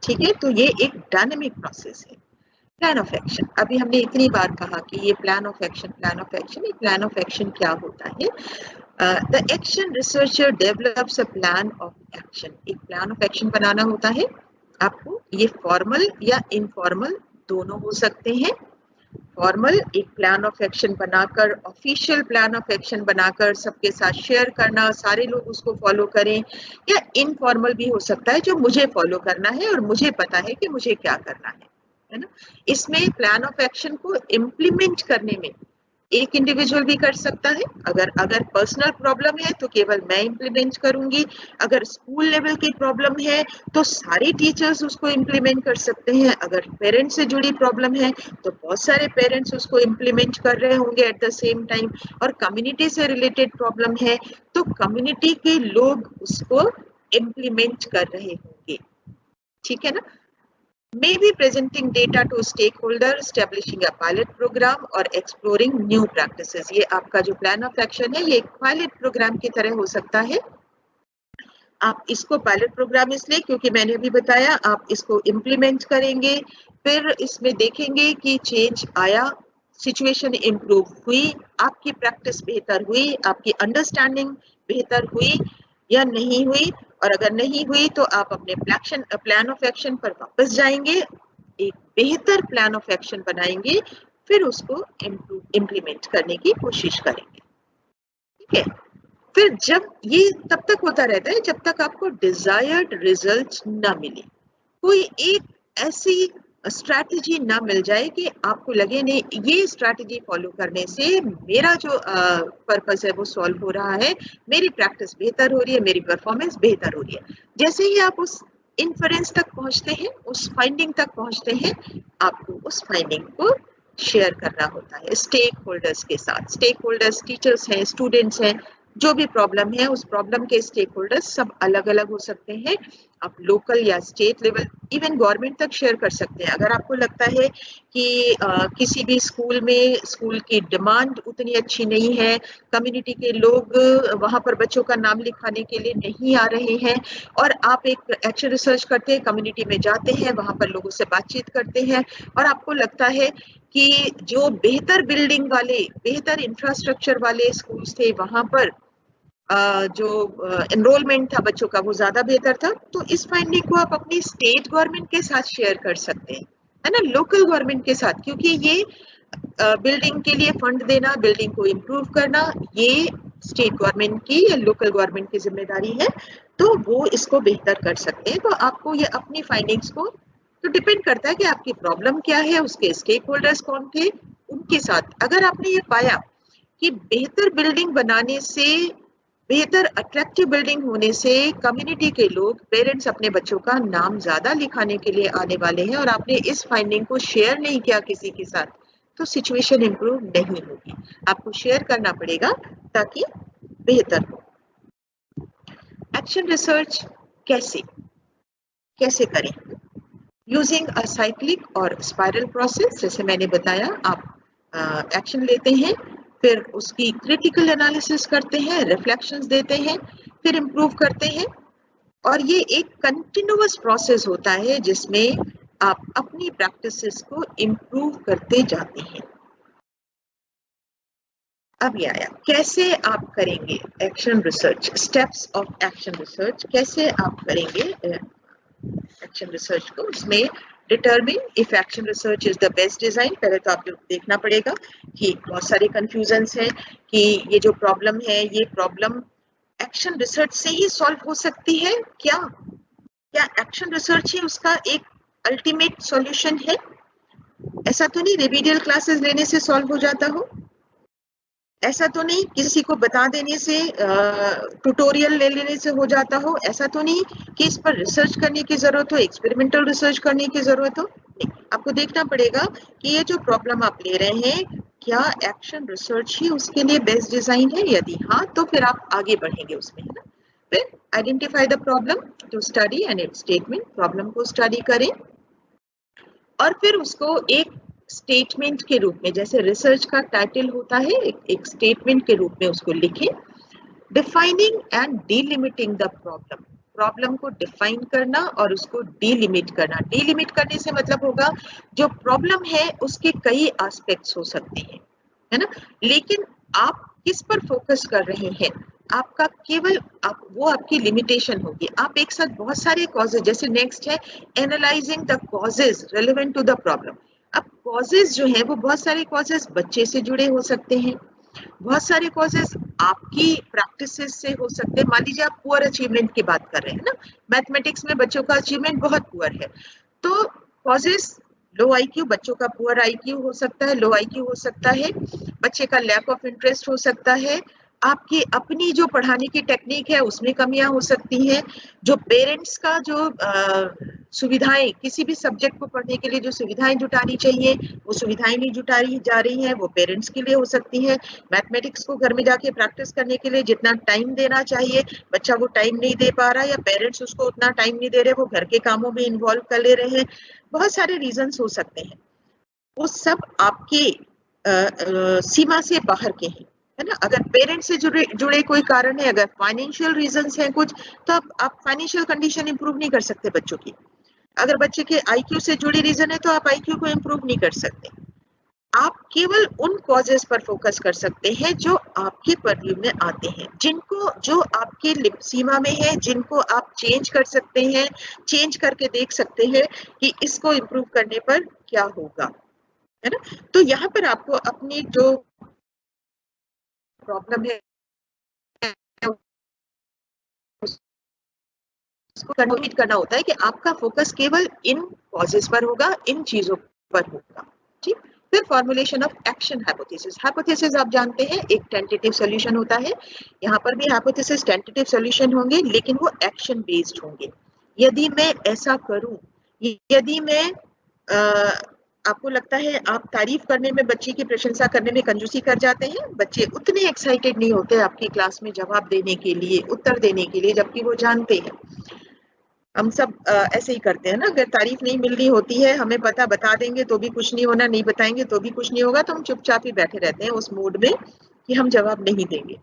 ठीक है। तो ये एक डायनामिक प्रोसेस है। प्लान ऑफ एक्शन, अभी हमने इतनी बार कहा कि ये plan of action, plan of action, ये प्लान ऑफ एक्शन क्या होता है? The action researcher develops a plan of action. एक प्लान ऑफ एक्शन बनाना होता है आपको, ये फॉर्मल या इनफॉर्मल दोनों हो सकते हैं। फॉर्मल एक प्लान ऑफ एक्शन बनाकर, ऑफिशियल प्लान ऑफ एक्शन बनाकर सबके साथ शेयर करना, सारे लोग उसको फॉलो करें, या इनफॉर्मल भी हो सकता है जो मुझे फॉलो करना है और मुझे पता है कि मुझे क्या करना है ना। इसमें प्लान ऑफ एक्शन को इम्प्लीमेंट करने में एक इंडिविजुअल भी कर सकता है। अगर पर्सनल प्रॉब्लम है तो केवल मैं इम्प्लीमेंट करूंगी, अगर स्कूल लेवल की प्रॉब्लम है तो सारे टीचर्स उसको इम्प्लीमेंट कर सकते हैं, अगर पेरेंट्स से जुड़ी प्रॉब्लम है तो बहुत सारे पेरेंट्स उसको इम्प्लीमेंट कर रहे होंगे एट द सेम टाइम, और कम्युनिटी से रिलेटेड प्रॉब्लम है तो कम्युनिटी के लोग उसको इम्प्लीमेंट कर रहे होंगे, ठीक है ना। May be presenting data to stakeholder, establishing a pilot program or exploring new practices. ये आपका जो plan of action है ये एक pilot program की तरह हो सकता है। आप इसको पायलट प्रोग्राम इसलिए क्योंकि मैंने अभी बताया आप इसको इम्प्लीमेंट करेंगे, फिर इसमें देखेंगे कि चेंज आया, सिचुएशन इम्प्रूव हुई, आपकी प्रैक्टिस बेहतर हुई, आपकी अंडरस्टैंडिंग बेहतर हुई या नहीं हुई, और अगर नहीं हुई तो आप अपने प्लान ऑफ एक्शन पर वापस जाएंगे, एक बेहतर प्लान ऑफ एक्शन बनाएंगे, फिर उसको इम्प्लीमेंट करने की कोशिश करेंगे, ठीक है। फिर जब ये तब तक होता रहता है जब तक आपको डिजायर्ड रिजल्ट ना मिले, कोई एक ऐसी स्ट्रैटेजी ना मिल जाए कि आपको लगे नहीं ये स्ट्रैटेजी फॉलो करने से मेरा जो पर्पस है वो सॉल्व हो रहा है, मेरी प्रैक्टिस बेहतर हो रही है, मेरी परफॉर्मेंस बेहतर हो रही है। जैसे ही आप उस इन्फरेंस तक पहुंचते हैं, उस फाइंडिंग तक पहुंचते हैं, आपको उस फाइंडिंग को शेयर करना होता है स्टेक होल्डर्स के साथ। स्टेक होल्डर्स टीचर्स हैं, स्टूडेंट्स हैं, जो भी प्रॉब्लम है उस प्रॉब्लम के स्टेक होल्डर्स सब अलग अलग हो सकते हैं। आप लोकल या स्टेट लेवल, इवन गवर्नमेंट तक शेयर कर सकते हैं। अगर आपको लगता है कि किसी भी स्कूल में स्कूल की डिमांड उतनी अच्छी नहीं है, कम्युनिटी के लोग वहां पर बच्चों का नाम लिखाने के लिए नहीं आ रहे हैं, और आप एक एक्शन रिसर्च करते हैं, कम्युनिटी में जाते हैं, वहां पर लोगों से बातचीत करते हैं, और आपको लगता है कि जो बेहतर बिल्डिंग वाले, बेहतर इंफ्रास्ट्रक्चर वाले स्कूल्स थे वहां पर जो एनरोलमेंट था बच्चों का वो ज्यादा बेहतर था, तो इस फाइंडिंग को आप अपनी स्टेट गवर्नमेंट के साथ शेयर कर सकते हैं, है ना, लोकल गवर्नमेंट के साथ, क्योंकि ये बिल्डिंग के लिए फंड देना, बिल्डिंग को इम्प्रूव करना, ये स्टेट गवर्नमेंट की या लोकल गवर्नमेंट की जिम्मेदारी है। तो वो इसको बेहतर कर सकते हैं। तो आपको ये अपनी फाइंडिंग्स को तो डिपेंड करता है कि आपकी प्रॉब्लम क्या है, उसके स्टेक होल्डर्स कौन थे, उनके साथ अगर आपने ये पाया कि बेहतर बिल्डिंग बनाने से, बेहतर अट्रैक्टिव बिल्डिंग होने से कम्युनिटी के लोग, पेरेंट्स अपने बच्चों का नाम ज्यादा लिखाने के लिए आने वाले हैं, और आपने इस फाइंडिंग को शेयर नहीं किया किसी के साथ, तो सिचुएशन इंप्रूव नहीं होगी। आपको शेयर करना पड़ेगा ताकि बेहतर हो। एक्शन रिसर्च कैसे करें? यूजिंग अ साइक्लिक और स्पाइरल प्रोसेस, जैसे मैंने बताया, आप एक्शन लेते हैं, फिर उसकी क्रिटिकल एनालिसिस करते हैं, रिफ्लेक्शंस देते हैं, फिर इम्प्रूव करते हैं, और ये एक कंटिन्यूअस प्रोसेस होता है जिसमें आप अपनी प्रैक्टिसेस को इम्प्रूव करते जाते हैं। अब ये आया कैसे आप करेंगे action research, steps of action research, कैसे आप करेंगे एक्शन रिसर्च को। उसमें determine if action research is the best design, पहले तो आपको देखना पड़ेगा कि बहुत सारे कंफ्यूजन्स हैं कि ये जो प्रॉब्लम है, ये प्रॉब्लम एक्शन रिसर्च से ही सॉल्व हो सकती है क्या एक्शन रिसर्च ही उसका एक अल्टीमेट सॉल्यूशन है? ऐसा तो नहीं रिमीडियल क्लासेस लेने से सॉल्व हो जाता हो, ऐसा तो नहीं किसी को बता देने से, ट्यूटोरियल ले लेने से हो जाता हो, ऐसा तो नहीं कि इस पर रिसर्च करने की जरूरत हो, एक्सपेरिमेंटल रिसर्च करने की जरूरत हो। नहीं, आपको देखना पड़ेगा कि ये जो प्रॉब्लम आप ले रहे हैं, क्या एक्शन रिसर्च ही उसके लिए बेस्ट डिजाइन है? यदि हाँ, तो फिर आप आगे बढ़ेंगे उसमें, है ना। फिर identify the problem to study and its statement, problem को स्टडी करें और फिर उसको एक स्टेटमेंट के रूप में, जैसे रिसर्च का टाइटल होता है, एक स्टेटमेंट के रूप में उसको लिखें। डिफाइनिंग एंड डीलिमिटिंग द प्रॉब्लम को डिफाइन करना और उसको डीलिमिट करना। डीलिमिट करने से मतलब होगा जो प्रॉब्लम है उसके कई एस्पेक्ट्स हो सकते हैं, है ना, लेकिन आप किस पर फोकस कर रहे हैं, आपका केवल वो आपकी लिमिटेशन होगी। आप एक साथ बहुत सारे कॉजेज, जैसे नेक्स्ट है analysing the causes relevant to the problem. अब कॉजेज जो है वो बहुत सारे कॉजेज बच्चे से जुड़े हो सकते हैं, बहुत सारे कॉजेज आपकी प्रैक्टिसेस से हो सकते हैं। मान लीजिए आप पुअर अचीवमेंट की बात कर रहे हैं ना, मैथमेटिक्स में बच्चों का अचीवमेंट बहुत पुअर है, तो कॉजेज लो आईक्यू, बच्चों का पुअर आईक्यू हो सकता है, लो आईक्यू हो सकता है, बच्चे का लैक ऑफ इंटरेस्ट हो सकता है, आपकी अपनी जो पढ़ाने की टेक्निक है उसमें कमियां हो सकती हैं, जो पेरेंट्स का जो सुविधाएं, किसी भी सब्जेक्ट को पढ़ने के लिए जो सुविधाएं जुटानी चाहिए वो सुविधाएं नहीं जुटाई जा रही हैं, वो पेरेंट्स के लिए हो सकती है। मैथमेटिक्स को घर में जाके प्रैक्टिस करने के लिए जितना टाइम देना चाहिए बच्चा वो टाइम नहीं दे पा रहा, या पेरेंट्स उसको उतना टाइम नहीं दे रहे, वो घर के कामों में इन्वॉल्व कर ले रहे हैं। बहुत सारे रीजंस हो सकते हैं, वो सब आपके सीमा से बाहर के हैं, है ना। अगर पेरेंट्स से जुड़े कोई कारण है, अगर फाइनेंशियल रीजंस हैं कुछ, तो आप फाइनेंशियल कंडीशन इंप्रूव नहीं कर सकते बच्चों की। अगर बच्चे के आईक्यू से जुड़ी रीजन है तो आप आईक्यू को इंप्रूव नहीं कर सकते। आप केवल उन कॉजेस पर फोकस कर सकते हैं जो आपके परव्यू में आते हैं, जो आपके सीमा में है, जिनको आप चेंज कर सकते हैं, चेंज करके देख सकते हैं कि इसको इंप्रूव करने पर क्या होगा, है ना। तो यहाँ पर आपको अपनी जो प्रॉब्लम है उसको कंट्रोल करना होता है कि आपका फोकस केवल इन कॉजेस पर होगा, इन चीजों पर होगा, ठीक। फिर formulation of action hypothesis. Hypothesis आप जानते हैं एक टेंटेटिव सॉल्यूशन होता है, यहाँ पर भी हाइपोथेसिस टेंटेटिव सॉल्यूशन होंगे, लेकिन वो एक्शन बेस्ड होंगे। यदि मैं ऐसा करूं, यदि मैं आपको लगता है आप तारीफ करने में, बच्चे की प्रशंसा करने में कंजूसी कर जाते हैं, बच्चे उतने एक्साइटेड नहीं होते आपकी क्लास में जवाब देने के लिए, उत्तर देने के लिए, जबकि वो जानते हैं। हम सब ऐसे ही करते हैं ना, अगर तारीफ नहीं मिल रही होती है, हमें पता, बता देंगे तो भी कुछ नहीं होना, नहीं बताएंगे तो भी कुछ नहीं होगा, तो हम चुपचाप ही बैठे रहते हैं उस मूड में कि हम जवाब नहीं देंगे।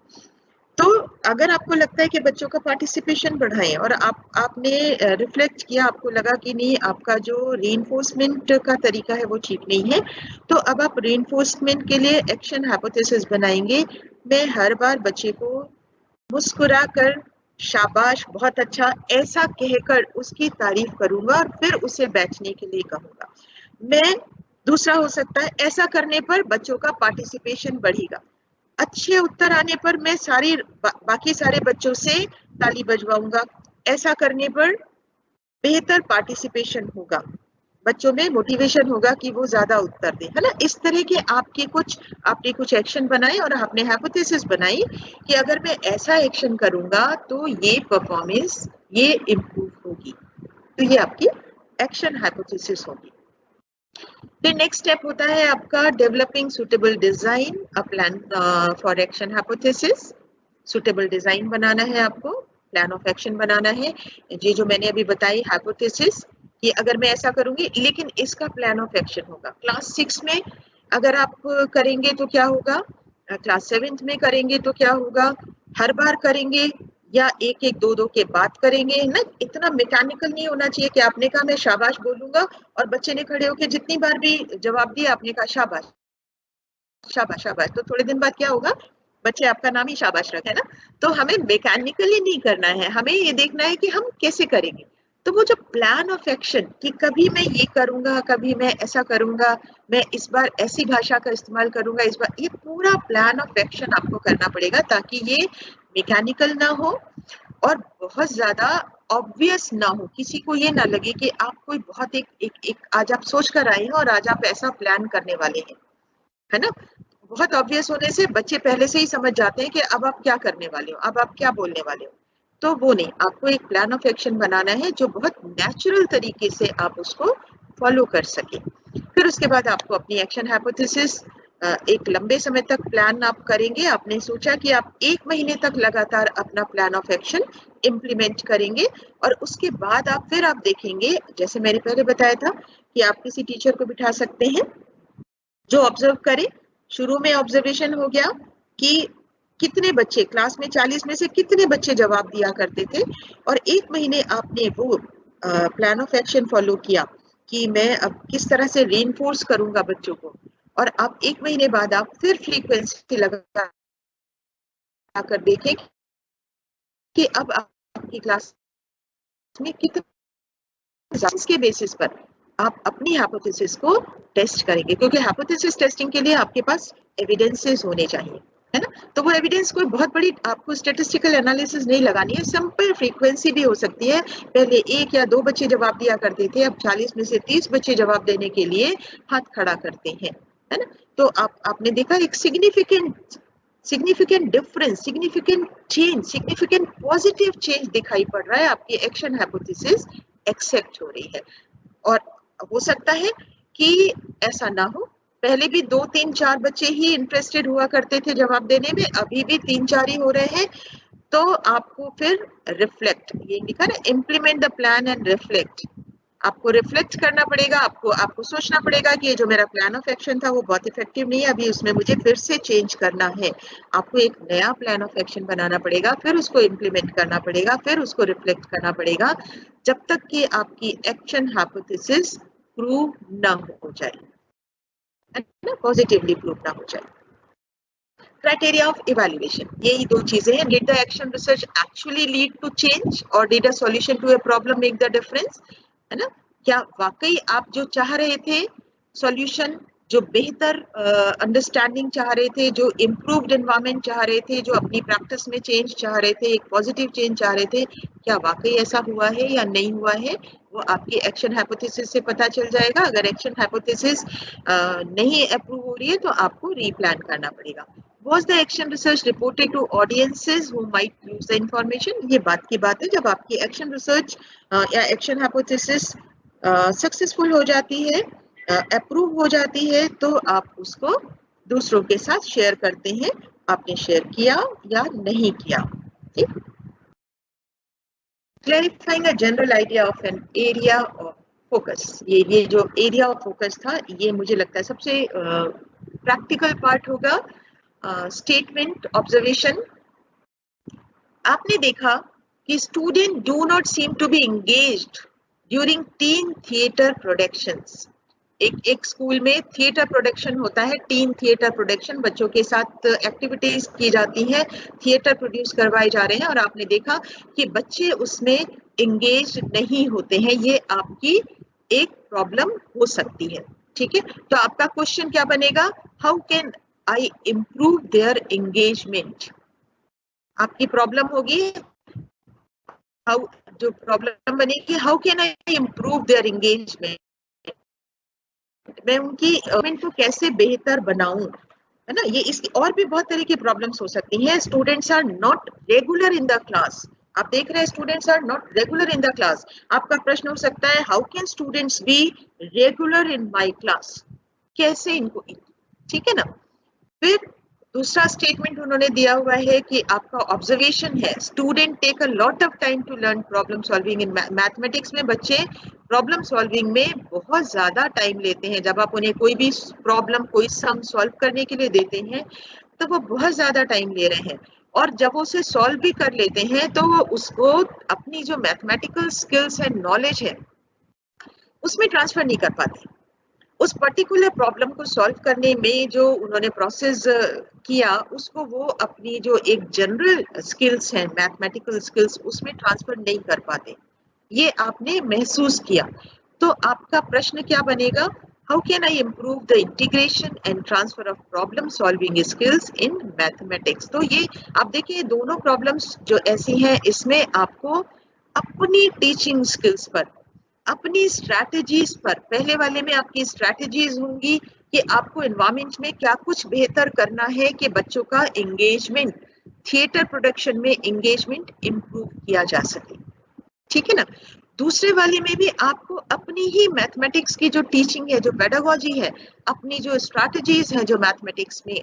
तो अगर आपको लगता है कि बच्चों का पार्टिसिपेशन बढ़ाएं और आपने रिफ्लेक्ट किया, आपको लगा कि नहीं आपका जो रीइंफोर्समेंट का तरीका है वो ठीक नहीं है, तो अब आप रीइंफोर्समेंट के लिए एक्शन हाइपोथेसिस बनाएंगे। मैं हर बार बच्चे को मुस्कुरा कर शाबाश, बहुत अच्छा, ऐसा कहकर उसकी तारीफ करूंगा और फिर उसे बैठने के लिए कहूंगा। मैं दूसरा हो सकता है ऐसा करने पर बच्चों का पार्टिसिपेशन बढ़ेगा, अच्छे उत्तर आने पर मैं बाकी सारे बच्चों से ताली बजवाऊंगा, ऐसा करने पर बेहतर पार्टिसिपेशन होगा, बच्चों में मोटिवेशन होगा कि वो ज्यादा उत्तर दें, है ना। इस तरह के आपने कुछ एक्शन बनाए और आपने हाइपोथेसिस बनाई कि अगर मैं ऐसा एक्शन करूंगा तो ये परफॉर्मेंस ये इम्प्रूव होगी, तो ये आपकी एक्शन हाइपोथेसिस होगी। फिर नेक्स्ट स्टेप होता है आपका developing suitable design, a plan for action hypothesis. Suitable design बनाना है आपको, प्लान ऑफ एक्शन बनाना है। ये जो मैंने अभी बताई हाइपोथेसिस कि अगर मैं ऐसा करूंगी, लेकिन इसका प्लान ऑफ एक्शन होगा। क्लास 6 में अगर आप करेंगे तो क्या होगा, क्लास 7 में करेंगे तो क्या होगा, हर बार करेंगे या एक एक दो दो के बाद करेंगे ना। इतना मैकेनिकल नहीं होना चाहिए कि आपने कहा मैं शाबाश बोलूंगा और बच्चे ने खड़े होकर जितनी बार भी जवाब दिया आपने कहा शाबाश शाबाश शाबाश, तो थोड़े दिन बाद क्या होगा, बच्चे आपका नाम ही शाबाश रखे, है ना। तो हमें मैकेनिकली नहीं करना है, हमें ये देखना है कि हम कैसे करेंगे। तो वो जो प्लान ऑफ एक्शन कि कभी मैं ये करूंगा, कभी मैं ऐसा करूंगा, मैं इस बार ऐसी भाषा का इस्तेमाल करूंगा, इस बार, ये पूरा प्लान ऑफ एक्शन आपको करना पड़ेगा ताकि ये मैकेनिकल ना हो और बहुत ज्यादा ऑब्वियस ना हो, किसी को ये ना लगे कि आप कोई बहुत एक आज आप सोच कर आए हैं और आज आप ऐसा प्लान करने वाले हैं, है ना। बहुत ऑब्वियस होने से बच्चे पहले से ही समझ जाते हैं कि अब आप क्या करने वाले हो, अब आप क्या बोलने वाले हो। तो वो नहीं, आपको एक प्लान ऑफ एक्शन बनाना है जो बहुत नेचुरल तरीके से आप उसको फॉलो कर सके। फिर उसके बाद आपको अपनी एक्शन हाइपोथेसिस एक लंबे समय तक प्लान आप करेंगे। आपने सोचा कि आप 1 महीने तक लगातार अपना प्लान ऑफ एक्शन इम्प्लीमेंट करेंगे और उसके बाद फिर आप देखेंगे, जैसे मैंने पहले बताया था कि आप किसी टीचर को बिठा सकते हैं जो ऑब्जर्व करे। शुरू में ऑब्जर्वेशन हो गया कि कितने बच्चे क्लास में 40 में से कितने बच्चे जवाब दिया करते थे, और 1 महीने आपने वो प्लान ऑफ एक्शन फॉलो किया कि मैं अब किस तरह से रीइंफोर्स करूंगा बच्चों को, और आप 1 महीने बाद आप फिर फ्रीक्वेंसी लगा कर देखें कि अब आपकी क्लास में कितने, के बेसिस पर आप अपनी हाइपोथेसिस को टेस्ट करेंगे, क्योंकि हाइपोथेसिस टेस्टिंग के लिए आपके पास एविडेंसेस होने चाहिए, है ना। तो वो एविडेंस कोई बहुत बड़ी आपको स्टैटिस्टिकल एनालिसिस नहीं लगानी है, सिंपल फ्रीक्वेंसी भी हो सकती है। पहले 1 या 2 बच्चे जवाब दिया करते थे, अब 40 में से 30 बच्चे जवाब देने के लिए हाथ खड़ा करते हैं, है ना। तो आपने देखा एक significant difference, significant change, significant positive change दिखाई पड़ रहा है, आपकी एक्शन हाइपोथेसिस एक्सेप्ट हो रही है। और हो सकता है कि ऐसा ना हो, पहले भी 2, 3, 4 बच्चे ही इंटरेस्टेड हुआ करते थे जवाब देने में, अभी भी 3, 4 ही हो रहे हैं। तो आपको फिर रिफ्लेक्ट, ये लिखा ना, implement the plan and reflect, आपको रिफ्लेक्ट करना पड़ेगा, आपको सोचना पड़ेगा कि ये जो मेरा प्लान ऑफ एक्शन था वो बहुत इफेक्टिव नहीं है, अभी उसमें मुझे फिर से चेंज करना है। आपको एक नया प्लान ऑफ एक्शन बनाना पड़ेगा, फिर उसको इम्प्लीमेंट करना पड़ेगा, फिर उसको रिफ्लेक्ट करना पड़ेगा, जब तक कि आपकी एक्शन हाइपोथेसिस प्रूव ना हो जाए, है ना, पॉजिटिवली प्रूव ना हो जाए। क्राइटेरिया ऑफ इवैल्यूएशन, यही 2 चीजें हैं। Did the action research actually lead to change और did a solution to a problem make the difference, है ना। क्या वाकई आप जो चाह रहे थे सॉल्यूशन, जो बेहतर अंडरस्टैंडिंग चाह रहे थे, जो इम्प्रूव्ड एनवायरनमेंट चाह रहे थे, जो अपनी प्रैक्टिस में चेंज चाह रहे थे, एक पॉजिटिव चेंज चाह रहे थे, क्या वाकई ऐसा हुआ है या नहीं हुआ है, वो आपकी एक्शन हाइपोथेसिस से पता चल जाएगा। अगर एक्शन हाइपोथेसिस नहीं अप्रूव हो रही है तो आपको रीप्लान करना पड़ेगा। Was the action research reported to audiences who might use the information? ये बात की बात है, जब आपकी एक्शन रिसर्च या एक्शन हाइपोथेसिस सक्सेसफुल हो जाती है, अप्रूव हो जाती है, तो आप उसको दूसरों के साथ शेयर करते हैं, आपने शेयर किया या नहीं किया, ठीक। Clarifying a general idea of an area of focus, ये जो एरिया ऑफ फोकस था, ये मुझे लगता है सबसे प्रैक्टिकल पार्ट होगा। स्टेटमेंट ऑब्जर्वेशन, आपने देखा कि student do not seem to be engaged during teen theatre productions. एक स्कूल में थिएटर प्रोडक्शन होता है, टीन थिएटर प्रोडक्शन, बच्चों के साथ एक्टिविटीज की जाती है, थिएटर प्रोड्यूस करवाए जा रहे हैं, और आपने देखा कि बच्चे उसमें एंगेज नहीं होते हैं। ये आपकी एक प्रॉब्लम हो सकती है, ठीक है। तो आपका क्वेश्चन क्या बनेगा, how can I improve their engagement. आपकी प्रॉब्लम होगी हाउ जो प्रॉब्लम बनेगी, how can I improve their engagement, मैं उनकी एंगेजमेंट को कैसे बेहतर बनाऊं, है ना। ये इसकी और भी बहुत तरह की प्रॉब्लम्स हो सकती हैं। Students are not regular in the class, आप देख रहे हैं students are not regular in the class. आपका प्रश्न हो सकता है how can students be regular in my class, कैसे इनको, ठीक है ना। फिर दूसरा स्टेटमेंट उन्होंने दिया हुआ है कि आपका ऑब्जर्वेशन है, student take a lot of time to learn problem solving in mathematics में बच्चे प्रॉब्लम सॉल्विंग में बहुत ज्यादा टाइम लेते हैं। जब आप उन्हें कोई भी प्रॉब्लम, कोई सम सॉल्व करने के लिए देते हैं तो वो बहुत ज्यादा टाइम ले रहे हैं, और जब वो उसे सॉल्व भी कर लेते हैं तो वो उसको अपनी जो मैथमेटिकल स्किल्स एंड नॉलेज है उसमें ट्रांसफर नहीं कर पाते। उस पर्टिकुलर प्रॉब्लम को सॉल्व करने में जो उन्होंने प्रोसेस किया उसको वो अपनी जो एक जनरल स्किल्स हैं, मैथमेटिकल स्किल्स, उसमें ट्रांसफर नहीं कर पाते। ये आपने महसूस किया। तो आपका प्रश्न क्या बनेगा, how can I improve the integration and transfer of problem solving skills in mathematics. तो ये आप देखिए दोनों प्रॉब्लम्स जो ऐसी हैं इसमें आपको अपनी टीचिंग स्किल्स पर, अपनी स्ट्रैटेजीज पर, पहले वाले में आपकी स्ट्रैटेजीज होंगी कि आपको एनवायरनमेंट में क्या कुछ बेहतर करना है कि बच्चों का एंगेजमेंट, थिएटर प्रोडक्शन में एंगेजमेंट इंप्रूव किया जा सके, ठीक है ना। दूसरे वाले में भी आपको अपनी ही मैथमेटिक्स की जो टीचिंग है, जो पेडागोजी है, अपनी जो स्ट्रैटेजीज हैं जो मैथमेटिक्स में,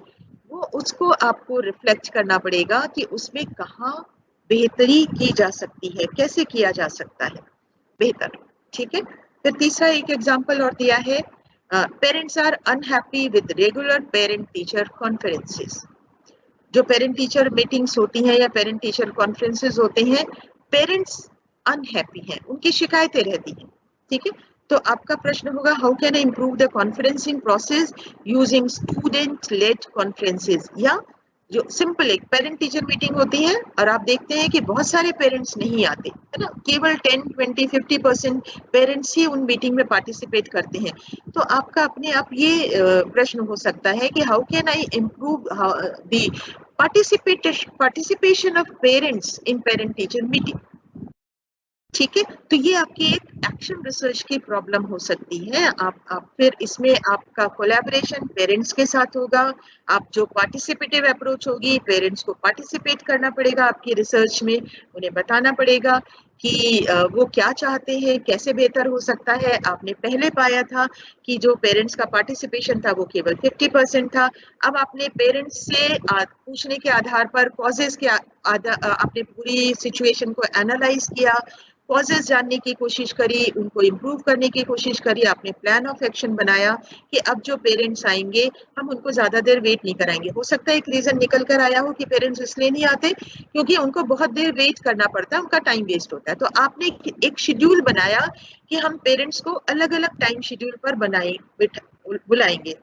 वो उसको आपको रिफ्लेक्ट करना पड़ेगा कि उसमें कहाँ बेहतरी की जा सकती है, कैसे किया जा सकता है बेहतर, ठीक है। फिर तीसरा एक एग्जांपल और दिया है, parents are unhappy with regular parent teacher conferences. जो पेरेंट टीचर मीटिंग्स होती हैं या पेरेंट टीचर कॉन्फ्रेंसेस होते हैं, पेरेंट्स अनहैप्पी हैं, उनकी शिकायतें रहती हैं, ठीक है। तो आपका प्रश्न होगा how can I improve the conferencing process using student led conferences. या जो सिंपल एक पेरेंट टीचर मीटिंग होती है और आप देखते हैं कि बहुत सारे पेरेंट्स नहीं आते, है ना, केवल 10, 20, 50% पेरेंट्स ही उन मीटिंग में पार्टिसिपेट करते हैं। तो आपका अपने आप ये प्रश्न हो सकता है कि how can I improve the participation of parents in parent teacher meeting, ठीक है। तो ये आपकी एक एक्शन रिसर्च की प्रॉब्लम हो सकती है। आप फिर इसमें आपका कोलैबोरेशन पेरेंट्स के साथ होगा, आप जो पार्टिसिपेटिव अप्रोच होगी, पेरेंट्स को पार्टिसिपेट करना पड़ेगा आपकी रिसर्च में, उन्हें बताना पड़ेगा कि वो क्या चाहते हैं, कैसे बेहतर हो सकता है। आपने पहले पाया था कि जो पेरेंट्स का पार्टिसिपेशन था वो केवल 50% था। अब आपने पेरेंट्स से पूछने के आधार पर कॉजेज के आपने पूरी सिचुएशन को एनालाइज किया, कॉजेज जानने की कोशिश करी, उनको इम्प्रूव करने की कोशिश करी, आपने प्लान ऑफ एक्शन बनाया कि अब जो पेरेंट्स आएंगे हम उनको ज्यादा देर वेट नहीं कराएंगे। हो सकता है एक रीजन निकल कर आया हो कि पेरेंट्स इसलिए नहीं आते क्योंकि उनको बहुत देर वेट करना पड़ता है, उनका टाइम वेस्ट होता है। तो आपने एक शेड्यूल बनाया कि हम पेरेंट्स को अलग अलग टाइम शेड्यूल पर बुलाएंगे।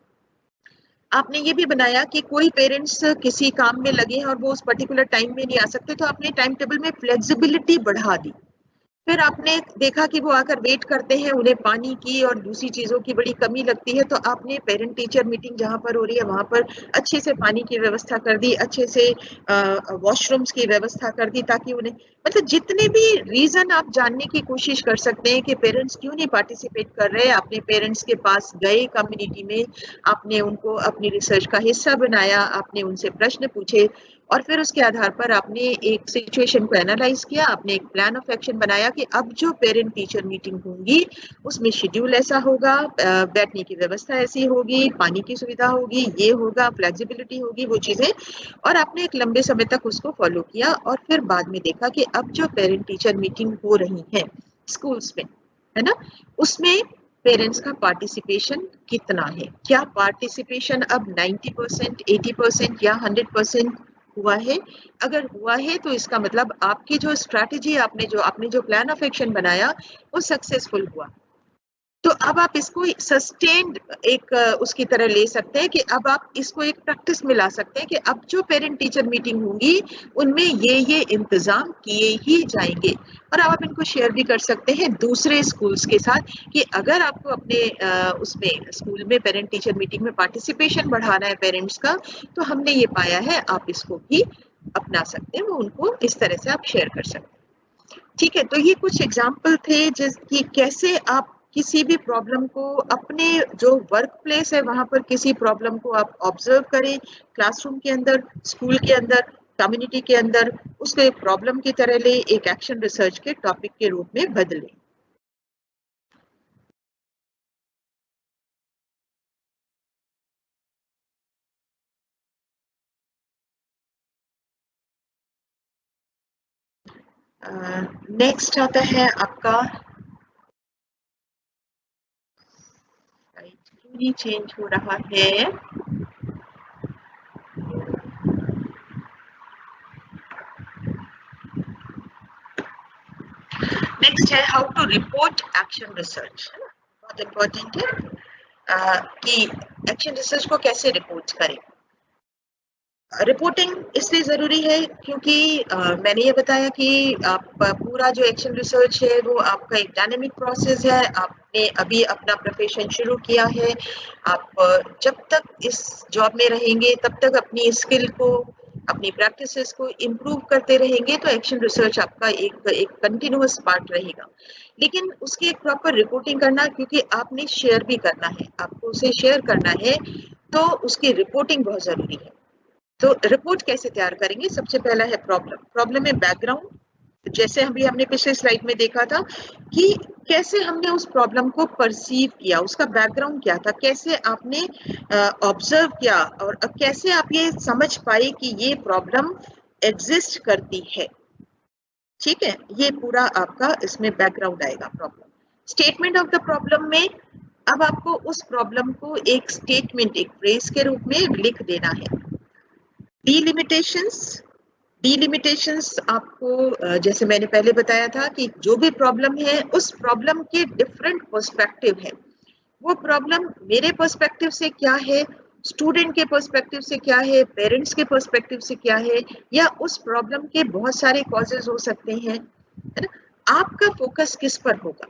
आपने ये भी बनाया कि कोई पेरेंट्स किसी काम में लगे हैं और वो उस पर्टिकुलर टाइम में नहीं आ सकते, तो आपने टाइम टेबल में फ्लेक्सिबिलिटी बढ़ा दी। फिर आपने देखा कि वो आकर वेट करते हैं, उन्हें पानी की और दूसरी चीजों की बड़ी कमी लगती है, तो आपने पेरेंट टीचर मीटिंग जहां पर हो रही है वहां पर अच्छे से पानी की व्यवस्था कर दी, अच्छे से वॉशरूम्स की व्यवस्था कर दी, ताकि उन्हें, मतलब जितने भी रीजन आप जानने की कोशिश कर सकते हैं कि पेरेंट्स क्यों नहीं पार्टिसिपेट कर रहे, आपने पेरेंट्स के पास गए कम्युनिटी में, आपने उनको अपनी रिसर्च का हिस्सा बनाया, आपने उनसे प्रश्न पूछे और फिर उसके आधार पर आपने एक सिचुएशन को एनालाइज किया, आपने एक प्लान ऑफ एक्शन बनाया कि अब जो पेरेंट टीचर मीटिंग होंगी उसमें शेड्यूल ऐसा होगा, बैठने की व्यवस्था ऐसी होगी, पानी की सुविधा होगी, ये होगा, फ्लेक्सिबिलिटी होगी, वो चीजें, और आपने एक लंबे समय तक उसको फॉलो किया। और फिर बाद में देखा कि अब जो पेरेंट टीचर मीटिंग हो रही है स्कूल्स में, है ना, उसमें पेरेंट्स का पार्टिसिपेशन कितना है, क्या पार्टिसिपेशन अब 90%, 80% या 100% हुआ है। अगर हुआ है तो इसका मतलब आपकी जो स्ट्रैटेजी, आपने जो प्लान ऑफ एक्शन बनाया वो सक्सेसफुल हुआ। तो अब आप इसको सस्टेन्ड एक उसकी तरह ले सकते हैं कि अब आप इसको एक प्रैक्टिस में ला सकते हैं कि अब जो पेरेंट टीचर मीटिंग होंगी उनमें ये इंतजाम किए ही जाएंगे। और आप इनको शेयर भी कर सकते हैं दूसरे स्कूल्स के साथ कि अगर आपको अपने उसमें स्कूल में पेरेंट टीचर मीटिंग में पार्टिसिपेशन बढ़ाना है पेरेंट्स का, तो हमने ये पाया है, आप इसको भी अपना सकते हैं, वो उनको इस तरह से आप शेयर कर सकते हैं। ठीक है, तो ये कुछ एग्जाम्पल थे जिसकी कैसे आप किसी भी प्रॉब्लम को अपने जो वर्क प्लेस है वहां पर किसी प्रॉब्लम को आप ऑब्जर्व करें, क्लासरूम के अंदर, स्कूल के अंदर, कम्युनिटी के अंदर, उसको एक प्रॉब्लम की तरह ले, एक एक्शन रिसर्च के टॉपिक के रूप में बदलें। नेक्स्ट आता है आपका, क्यों नहीं चेंज हो रहा है, नेक्स्ट है how to report action research. बहुत इंपॉर्टेंट है कि एक्शन रिसर्च को कैसे रिपोर्ट करें। रिपोर्टिंग इसलिए जरूरी है क्योंकि मैंने ये बताया कि आप पूरा जो एक्शन रिसर्च है वो आपका एक डायनेमिक प्रोसेस है। आपने अभी अपना प्रोफेशन शुरू किया है, आप जब तक इस जॉब में रहेंगे तब तक अपनी स्किल को, अपनी प्रैक्टिसेस को इम्प्रूव करते रहेंगे, तो एक्शन रिसर्च आपका एक कंटिन्यूअस पार्ट रहेगा। लेकिन उसकी एक प्रॉपर रिपोर्टिंग करना, क्योंकि आपने शेयर भी करना है, आपको उसे शेयर करना है, तो उसकी रिपोर्टिंग बहुत जरूरी है। तो रिपोर्ट कैसे तैयार करेंगे? सबसे पहला है प्रॉब्लम में बैकग्राउंड, जैसे हमने पिछले स्लाइड में देखा था कि कैसे हमने उस प्रॉब्लम को परसीव किया, उसका बैकग्राउंड क्या था, कैसे आपने ऑब्जर्व किया और कैसे आप ये समझ पाए कि ये प्रॉब्लम एग्जिस्ट करती है। ठीक है, ये पूरा आपका इसमें बैकग्राउंड आएगा। Problem statement of the problem में अब आपको उस प्रॉब्लम को एक स्टेटमेंट, एक फ्रेज के रूप में लिख देना है। डिलिमिटेशंस आपको जैसे मैंने पहले बताया था कि जो भी प्रॉब्लम है उस प्रॉब्लम के डिफरेंट पर्सपेक्टिव है। वो प्रॉब्लम मेरे पर्सपेक्टिव से क्या है, स्टूडेंट के पर्सपेक्टिव से क्या है, पेरेंट्स के पर्सपेक्टिव से क्या है, या उस प्रॉब्लम के बहुत सारे कॉजेज हो सकते हैं, है ना। आपका फोकस किस पर होगा,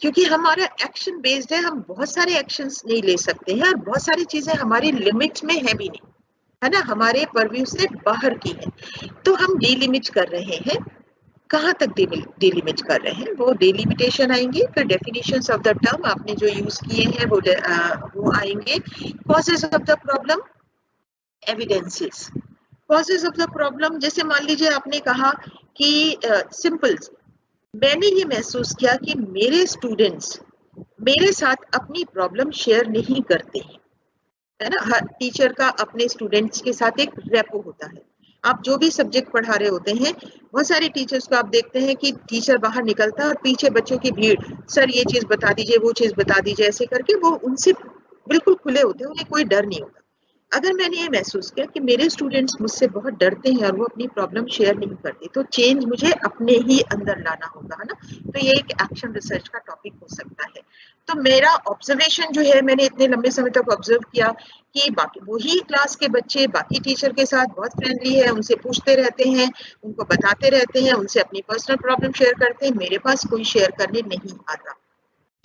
क्योंकि हमारा एक्शन बेस्ड है, हम बहुत सारे एक्शंस नहीं ले सकते हैं और बहुत सारी चीजें हमारी लिमिट में है भी नहीं, है ना, हमारे परव्यू से बाहर की है। तो हम डिलिमिट कर रहे हैं, कहाँ तक डिलिमिट कर रहे हैं, वो डिलिमिटेशन आएंगे। फिर डेफिनेशंस ऑफ द टर्म आपने जो यूज किए हैं वो आएंगे। Causes of the problem, evidences. Causes of the problem, जैसे मान लीजिए आपने कहा कि सिंपल मैंने ये महसूस किया कि मेरे स्टूडेंट्स मेरे साथ अपनी प्रॉब्लम शेयर नहीं करते हैं, है ना। हर टीचर का अपने स्टूडेंट्स के साथ एक रेपो होता है। आप जो भी सब्जेक्ट पढ़ा रहे होते हैं, बहुत सारे टीचर्स को आप देखते हैं कि टीचर बाहर निकलता है और पीछे बच्चों की भीड़, सर ये चीज बता दीजिए, वो चीज बता दीजिए, ऐसे करके वो उनसे बिल्कुल खुले होते हैं, उन्हें कोई डर नहीं होता। अगर मैंने ये महसूस किया कि मेरे स्टूडेंट्स मुझसे बहुत डरते हैं और वो अपनी प्रॉब्लम शेयर नहीं करते, तो चेंज मुझे अपने ही अंदर लाना होगा, है ना। तो ये एक एक्शन रिसर्च का टॉपिक हो सकता है। तो मेरा ऑब्जर्वेशन जो है, मैंने इतने लंबे समय तक ऑब्जर्व किया कि बाकी वही क्लास के बच्चे बाकी टीचर के साथ बहुत फ्रेंडली है, उनसे पूछते रहते हैं, उनको बताते रहते हैं, उनसे अपनी पर्सनल प्रॉब्लम शेयर करते हैं, मेरे पास कोई शेयर करने नहीं आता।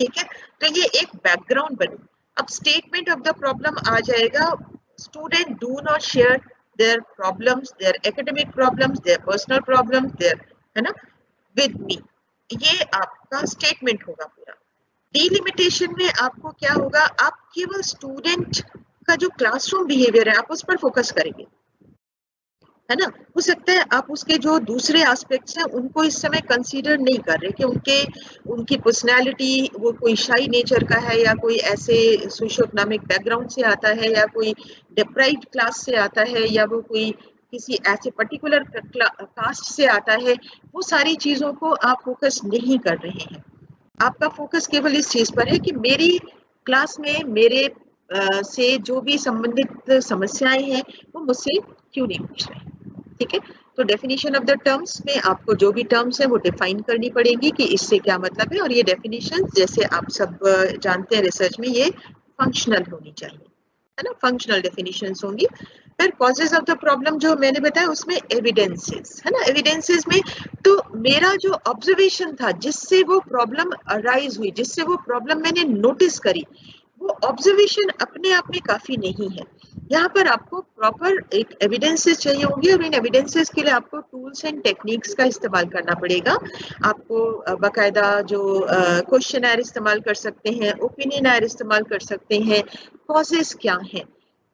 ठीक है, तो ये एक बैकग्राउंड बनी। अब स्टेटमेंट ऑफ द प्रॉब्लम आ जाएगा, student do not share their problems, their academic problems, their personal problems, their, है ना, विद मी। ये आपका स्टेटमेंट होगा पूरा। डिलिमिटेशन में आपको क्या होगा, आप केवल स्टूडेंट का जो क्लासरूम बिहेवियर है आप उस पर फोकस करेंगे, है ना। हो सकता है आप उसके जो दूसरे एस्पेक्ट्स हैं उनको इस समय कंसीडर नहीं कर रहे कि उनकी पर्सनालिटी, वो कोई शाई नेचर का है या कोई ऐसे सोशियो इकोनॉमिक बैकग्राउंड से आता है या कोई डिप्राइव्ड क्लास से आता है या वो कोई किसी ऐसे पर्टिकुलर कास्ट से आता है। वो सारी चीजों को आप फोकस नहीं कर रहे हैं। आपका फोकस केवल इस चीज पर है कि मेरी क्लास में मेरे से जो भी संबंधित समस्याएं हैं वो मुझसे क्यों नहीं पूछ रहे। ठीक है, तो डेफिनेशन ऑफ द टर्म्स में आपको जो भी टर्म्स है वो डिफाइन करनी पड़ेगी कि इससे क्या मतलब है। और ये डेफिनेशन जैसे आप सब जानते हैं रिसर्च में ये फंक्शनल होनी चाहिए, है ना, फंक्शनल डेफिनेशंस होंगी। फिर कॉजेज ऑफ द प्रॉब्लम जो मैंने बताया उसमें एविडेंसेस, है ना। एविडेंसेस में तो मेरा जो ऑब्जर्वेशन था जिससे वो प्रॉब्लम अराइज हुई, जिससे वो प्रॉब्लम मैंने नोटिस करी, वो ऑब्जर्वेशन अपने आप में काफी नहीं है। यहाँ पर आपको प्रॉपर एक एविडेंसेस चाहिए होंगे और इन एविडेंसेस के लिए आपको टूल्स टूल्स एंड टेक्निक्स का इस्तेमाल करना पड़ेगा। आपको बाकायदा जो क्वेश्चनर इस्तेमाल कर सकते हैं, ओपिनियनर इस्तेमाल कर सकते हैं। कॉजेस क्या हैं,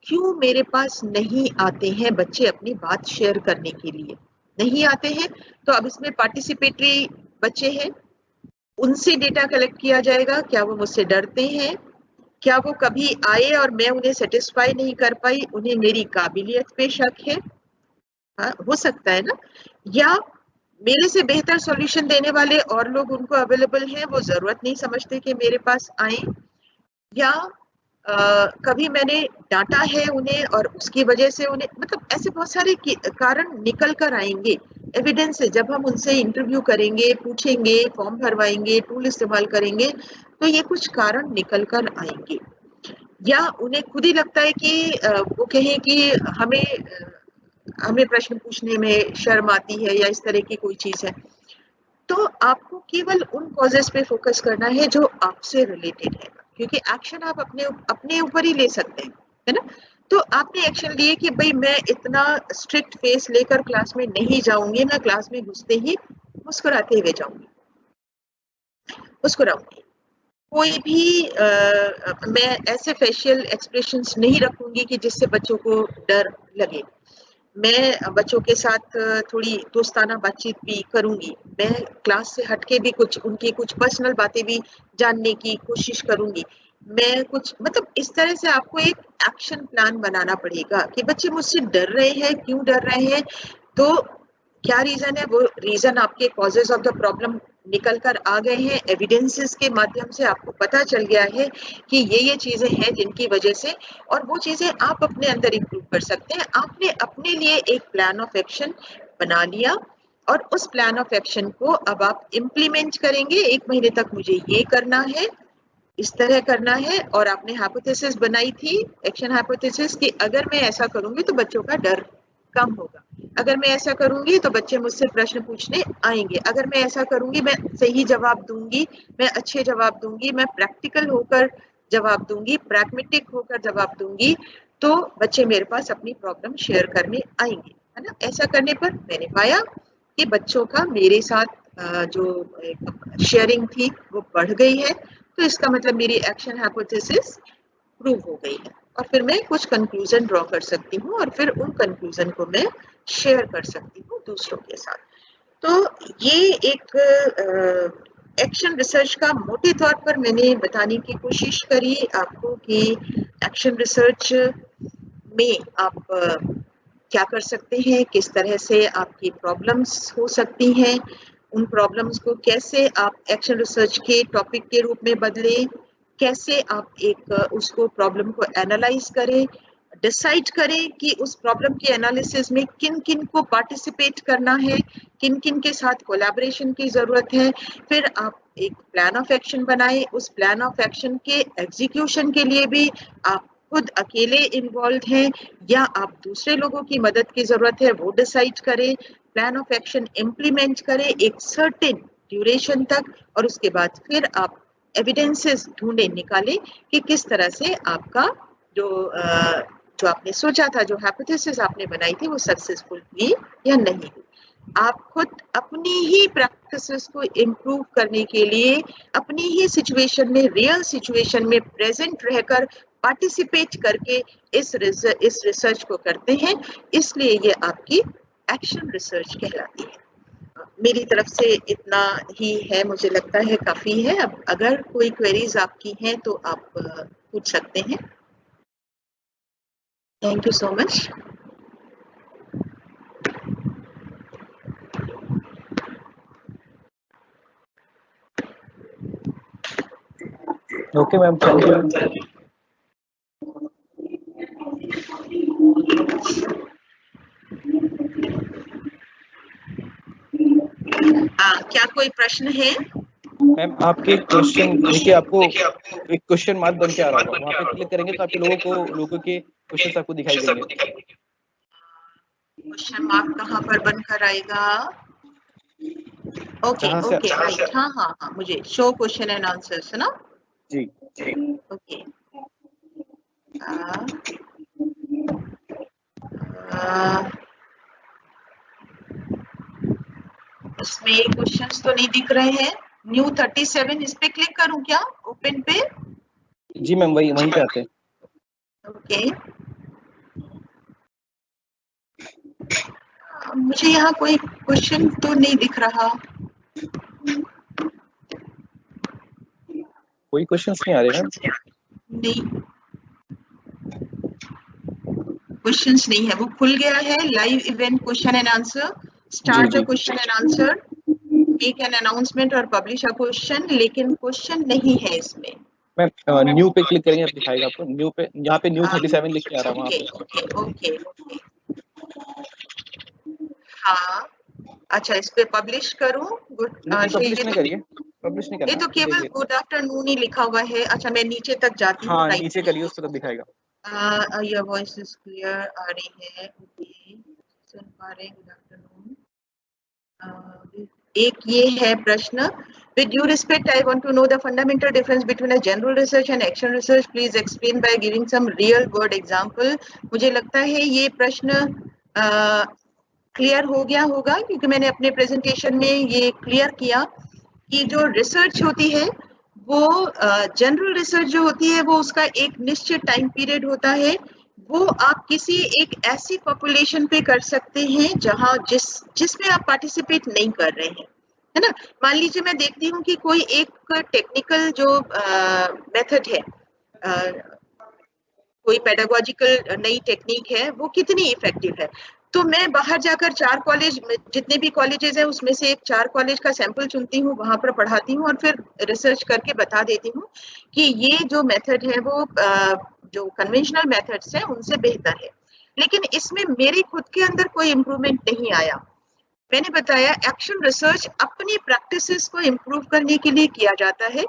क्यों मेरे पास नहीं आते हैं बच्चे अपनी बात शेयर करने के लिए, नहीं आते हैं। तो अब इसमें पार्टिसिपेटरी बच्चे हैं, उनसे डेटा कलेक्ट किया जाएगा। क्या वो मुझसे डरते हैं, क्या वो कभी आए और मैं उन्हें सेटिस्फाई नहीं कर पाई, उन्हें मेरी काबिलियत पे शक है। हाँ, हो सकता है ना, या मेरे से बेहतर सॉल्यूशन देने वाले और लोग उनको अवेलेबल हैं, वो जरूरत नहीं समझते कि मेरे पास आए। या कभी मैंने डांटा है उन्हें और उसकी वजह से उन्हें, मतलब ऐसे बहुत सारे कारण निकल कर आएंगे एविडेंस से। जब हम उनसे इंटरव्यू करेंगे, पूछेंगे, फॉर्म भरवाएंगे, टूल इस्तेमाल करेंगे, तो ये कुछ कारण निकल कर आएंगे। या उन्हें खुद ही लगता है कि वो कहें कि हमें प्रश्न पूछने में शर्म आती है या इस तरह की कोई चीज है। तो आपको केवल उन कॉजेस पे फोकस करना है जो आपसे रिलेटेड है, क्योंकि एक्शन आप अपने ऊपर ही ले सकते हैं, है ना। तो आपने एक्शन लिए कि भाई मैं इतना स्ट्रिक्ट फेस लेकर क्लास में नहीं जाऊंगी, मैं क्लास में घुसते ही मुस्कुराते हुए जाऊंगी, मुस्कुराऊंगी। कोई भी मैं ऐसे फेशियल एक्सप्रेशंस नहीं रखूंगी कि जिससे बच्चों को डर लगे। मैं बच्चों के साथ थोड़ी दोस्ताना बातचीत भी करूंगी। मैं क्लास से हटके भी उनकी कुछ पर्सनल बातें भी जानने की कोशिश करूंगी। मैं कुछ, मतलब इस तरह से आपको एक एक्शन प्लान बनाना पड़ेगा कि बच्चे मुझसे डर रहे हैं, क्यों डर रहे हैं, तो क्या रीजन है। वो रीजन आपके कॉजेज ऑफ द प्रॉब्लम निकल कर आ गए हैं, एविडेंसेस के माध्यम से आपको पता चल गया है कि ये चीजें हैं जिनकी वजह से, और वो चीजें आप अपने अंदर इंप्रूव कर सकते हैं। आपने अपने लिए एक प्लान ऑफ एक्शन बना लिया और उस प्लान ऑफ एक्शन को अब आप इम्प्लीमेंट करेंगे। 1 महीने तक मुझे ये करना है, इस तरह करना है, और आपने हाइपोथेसिस बनाई थी, एक्शन हाइपोथेसिस, कि अगर मैं ऐसा करूंगी तो बच्चों का डर कम होगा, अगर मैं ऐसा करूंगी तो बच्चे मुझसे प्रश्न पूछने आएंगे, अगर मैं ऐसा करूंगी मैं सही जवाब दूंगी, मैं अच्छे जवाब दूंगी, मैं प्रैक्टिकल होकर जवाब दूंगी, प्रैग्मेटिक होकर जवाब दूंगी, तो बच्चे मेरे पास अपनी प्रॉब्लम शेयर करने आएंगे, है ना। ऐसा करने पर मैंने पाया कि बच्चों का मेरे साथ जो शेयरिंग थी वो बढ़ गई है। तो इसका मतलब मेरी एक्शन हाइपोथेसिस प्रूव हो गई है, और फिर मैं कुछ कंक्लूजन ड्रॉ कर सकती हूँ और फिर उन कंक्लूजन को मैं शेयर कर सकती हूँ दूसरों के साथ। तो ये एक एक्शन रिसर्च का मोटे तौर पर मैंने बताने की कोशिश करी आपको कि एक्शन रिसर्च में आप क्या कर सकते हैं, किस तरह से आपकी प्रॉब्लम्स हो सकती हैं, उन प्रॉब्लम्स को कैसे आप एक्शन रिसर्च के टॉपिक के रूप में बदलें, कैसे आप एक उसको प्रॉब्लम को एनालाइज करें, डिसाइड करें कि उस प्रॉब्लम के एनालिसिस में किन किन को पार्टिसिपेट करना है, किन किन के साथ कोलैबोरेशन की जरूरत है। फिर आप एक प्लान ऑफ एक्शन बनाएं, उस प्लान ऑफ एक्शन के एग्जीक्यूशन के लिए भी आप खुद अकेले इन्वॉल्व हैं या आप दूसरे लोगों की मदद की जरूरत है, वो डिसाइड करें। प्लान ऑफ एक्शन इम्प्लीमेंट करें एक सर्टेन ड्यूरेशन तक, और उसके बाद फिर आप एविडेंसेस ढूंढे, निकालें कि किस तरह से आपका जो आपने सोचा था, जो हाइपोथेसिस आपने बनाई थी, वो सक्सेसफुल हुई या नहीं हुई। आप खुद अपनी ही प्रैक्टिसेस को इम्प्रूव करने के लिए अपनी ही सिचुएशन में, रियल सिचुएशन में प्रेजेंट रहकर पार्टिसिपेट करके इस रिसर्च को करते हैं, इसलिए ये आपकी एक्शन रिसर्च कहलाती है। मेरी तरफ से इतना ही है, मुझे लगता है काफी है। अब अगर कोई क्वेरीज आपकी हैं तो आप पूछ सकते हैं। Thank you so much. Okay ma'am, thank you. क्या कोई प्रश्न है? मैम आपके क्वेश्चन देखिए, आपको एक क्वेश्चन मार्क बन के आ रहा होगा, वहाँ पे क्लिक करेंगे तो आपके लोगों के क्वेश्चंस आपको दिखाई देंगे। क्वेश्चन मार्क कहाँ पर बनकर आएगा? ओके ओके राइट, हाँ हाँ हाँ, मुझे शो क्वेश्चन एंड आंसर्स है ना जी। ओके। उसमें ये क्वेश्चंस तो नहीं दिख रहे हैं। न्यू 37 इस पे क्लिक करूं क्या, ओपन पे? जी मैम, वहीं पे आते हैं। ओके, मुझे यहाँ कोई क्वेश्चन तो नहीं दिख रहा। कोई क्वेश्चंस नहीं आ रहे मैम? नहीं, क्वेश्चंस नहीं है, वो खुल गया है live event question and answer, start the question and answer, make an announcement और पब्लिश अ क्वेश्चन, लेकिन क्वेश्चन नहीं है इसमें। मैम न्यू पे क्लिक करेंगे, अब दिखाएगा आपको न्यू पे, यहाँ पे न्यू 37 लिख के आ रहा है वहाँ पे। ओके, हाँ, अच्छा, इस पे पब्लिश करूं? पब्लिश नहीं करिए, पब्लिश नहीं करना। ये तो केवल गुड आफ्टरनून ही लिखा हुआ है। अच्छा, मैं नीचे तक जाती हूँ। हाँ, नीचे करिए, उस पर तब दिखाएगा। योर वॉइस इज क्लियर आ रही है, ओके, सुन पा रहे हैं, गुड आफ्टरनून। एक ये है प्रश्न, with due respect I want to know the fundamental difference between a general research and action research, please explain by giving some real world example। मुझे लगता है ये प्रश्न क्लियर हो गया होगा, क्योंकि मैंने अपने प्रेजेंटेशन में ये क्लियर किया कि जो रिसर्च होती है वो जनरल रिसर्च जो होती है वो उसका एक निश्चित टाइम पीरियड होता है। वो आप किसी एक ऐसी पॉपुलेशन पे कर सकते हैं जहां जिसमें आप पार्टिसिपेट नहीं कर रहे हैं, है ना। मान लीजिए मैं देखती हूँ कि कोई एक टेक्निकल जो मेथड है, कोई पेडागोजिकल नई टेक्निक है, वो कितनी इफेक्टिव है, तो मैं बाहर जाकर 4 कॉलेज, जितने भी कॉलेजेस हैं उसमें से एक 4 कॉलेज का सैंपल चुनती हूँ, वहां पर पढ़ाती हूँ और फिर रिसर्च करके बता देती हूँ कि ये जो मेथड है वो जो कन्वेंशनल मेथड्स हैं उनसे बेहतर है। लेकिन इसमें मेरे खुद के अंदर कोई इम्प्रूवमेंट नहीं आया। मैंने बताया एक्शन रिसर्च अपनी प्रैक्टिसेस को इम्प्रूव करने के लिए किया जाता है।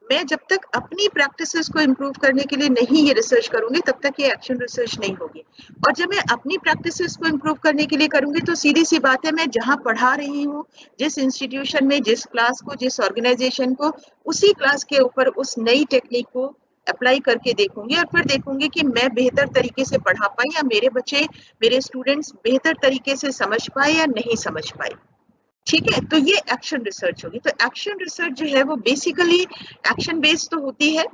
मैं जब तक अपनी प्रैक्टिसेस को इम्प्रूव करने के लिए नहीं ये रिसर्च करूंगी तब तक ये एक्शन रिसर्च नहीं होगी। और जब मैं अपनी प्रैक्टिसेस को इम्प्रूव करने के लिए करूंगी तो सीधी सी बात है, मैं जहां पढ़ा रही हूँ, जिस इंस्टीट्यूशन में, जिस क्लास को, जिस ऑर्गेनाइजेशन को, उसी क्लास के ऊपर उस नई टेक्निक को अप्लाई करके देखूंगी और फिर देखूंगी कि मैं बेहतर तरीके से पढ़ा पाई या मेरे बच्चे, मेरे स्टूडेंट्स बेहतर तरीके से समझ पाए या नहीं समझ पाए। ठीक है, तो ये एक्शन रिसर्च होगी। तो एक्शन रिसर्च जो है वो बेसिकली एक्शन बेस्ड तो होती है,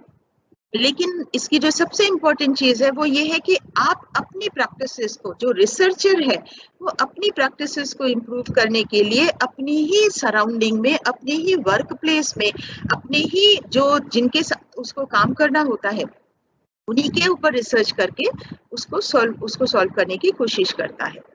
लेकिन इसकी जो सबसे इम्पोर्टेंट चीज है वो ये है कि आप अपनी प्रैक्टिसेस को, जो रिसर्चर है वो अपनी प्रैक्टिसेस को इम्प्रूव करने के लिए अपनी ही सराउंडिंग में, अपने ही वर्क प्लेस में, अपने ही जो जिनके साथ उसको काम करना होता है उन्हीं के ऊपर रिसर्च करके उसको सॉल्व करने की कोशिश करता है।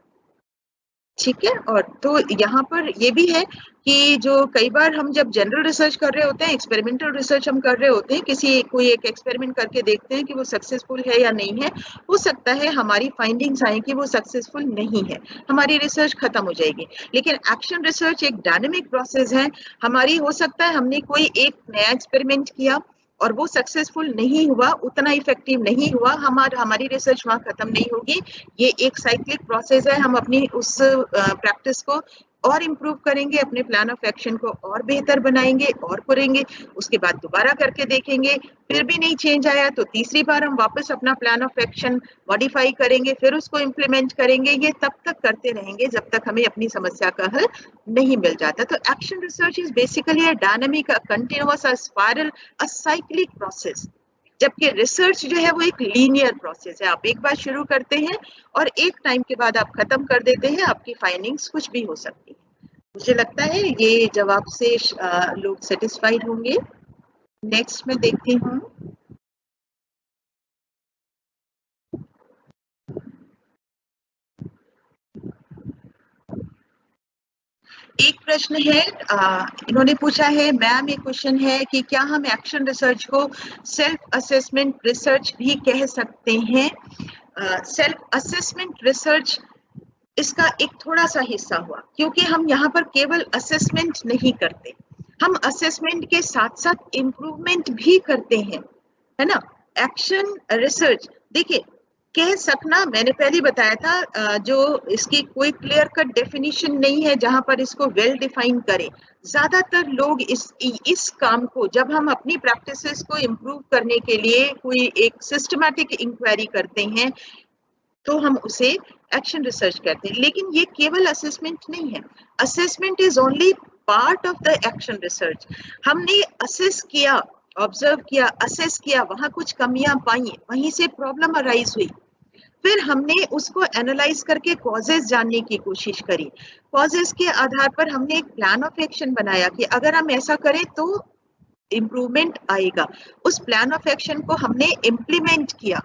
ठीक है, और तो यहाँ पर ये भी है कि जो कई बार हम जब जनरल रिसर्च कर रहे होते हैं, एक्सपेरिमेंटल रिसर्च हम कर रहे होते हैं, कोई एक एक्सपेरिमेंट करके देखते हैं कि वो सक्सेसफुल है या नहीं है, हो सकता है हमारी फाइंडिंग्स आए कि वो सक्सेसफुल नहीं है, हमारी रिसर्च खत्म हो जाएगी। लेकिन एक्शन रिसर्च एक डायनेमिक प्रोसेस है। हमारी, हो सकता है हमने कोई एक नया एक्सपेरिमेंट किया और वो सक्सेसफुल नहीं हुआ, उतना इफेक्टिव नहीं हुआ, हमारी रिसर्च वहां खत्म नहीं होगी। ये एक साइक्लिक प्रोसेस है। हम अपनी उस प्रैक्टिस को और इम्प्रूव करेंगे, अपने प्लान ऑफ एक्शन को और बेहतर बनाएंगे और करेंगे, उसके बाद दोबारा करके देखेंगे, फिर भी नहीं चेंज आया तो तीसरी बार हम वापस अपना प्लान ऑफ एक्शन मॉडिफाई करेंगे, फिर उसको इम्प्लीमेंट करेंगे। ये तब तक करते रहेंगे जब तक हमें अपनी समस्या का हल नहीं मिल जाता। तो action research is basically a dynamic, a continuous, a spiral, a cyclic process, जबकि रिसर्च जो है वो एक लीनियर प्रोसेस है। आप एक बार शुरू करते हैं और एक टाइम के बाद आप खत्म कर देते हैं, आपकी फाइंडिंग्स कुछ भी हो सकती है। मुझे लगता है ये जवाब से लोग सेटिस्फाइड होंगे। नेक्स्ट मैं देखती हूँ, एक प्रश्न है, इन्होंने पूछा है, मैम ये क्वेश्चन है कि क्या हम एक्शन रिसर्च को सेल्फ असेसमेंट रिसर्च भी कह सकते हैं? सेल्फ असेसमेंट रिसर्च इसका एक थोड़ा सा हिस्सा हुआ, क्योंकि हम यहाँ पर केवल असेसमेंट नहीं करते, हम असेसमेंट के साथ साथ इम्प्रूवमेंट भी करते हैं, है ना। एक्शन रिसर्च, देखिए, कह सकना, मैंने पहले बताया था, जो इसकी कोई क्लियर कट डेफिनेशन नहीं है जहां पर इसको वेल डिफाइन करें। ज्यादातर लोग इस काम को, जब हम अपनी प्रैक्टिसेस को इम्प्रूव करने के लिए कोई एक सिस्टमैटिक इंक्वायरी करते हैं, तो हम उसे एक्शन रिसर्च कहते हैं। लेकिन ये केवल असेसमेंट नहीं है, assessment is only part of the action research. हमने असेस किया, ऑब्जर्व किया, असेस किया, वहां कुछ कमियां पाई, वहीं से प्रॉब्लम अराइज हुई, फिर हमने उसको एनालाइज करके कॉजेस जानने की कोशिश करी, कॉजेस के आधार पर हमने एक प्लान ऑफ एक्शन बनाया कि अगर हम ऐसा करें तो इम्प्रूवमेंट आएगा। उस प्लान ऑफ एक्शन को हमने इम्प्लीमेंट किया,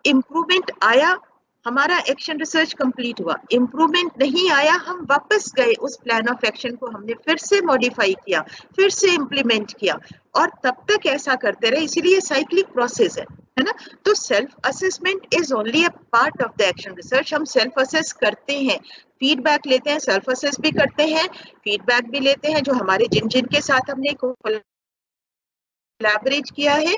इम्प्रूवमेंट आया, हमारा एक्शन रिसर्च कंप्लीट हुआ। इम्प्रूवमेंट नहीं आया, हम वापस गए, उस प्लान ऑफ एक्शन को हमने फिर से मॉडिफाई किया, फिर से इम्प्लीमेंट किया, और तब तक ऐसा करते रहे। इसीलिए साइक्लिक प्रोसेस है ना। तो self assessment is only a part of the action research. हम सेल्फ असेस करते हैं, फीडबैक लेते हैं, सेल्फ असेस भी करते हैं, फीडबैक भी लेते हैं, जो हमारे जिन जिन के साथ हमने कोलैबोरेट किया है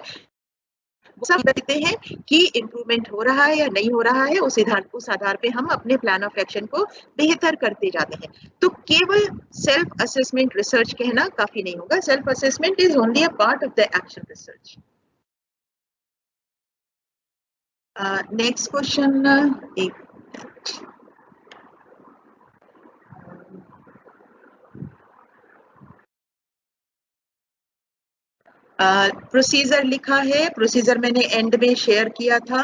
वो सब देखते हैं कि इम्प्रूवमेंट हो रहा है या नहीं हो रहा है। उस आधार पे हम अपने प्लान ऑफ एक्शन को बेहतर करते जाते हैं। तो केवल सेल्फ असेसमेंट रिसर्च कहना काफी नहीं होगा। Self assessment is only a part of the action research. Next question, एक प्रोसीजर लिखा है, प्रोसीजर मैंने एंड में शेयर किया था।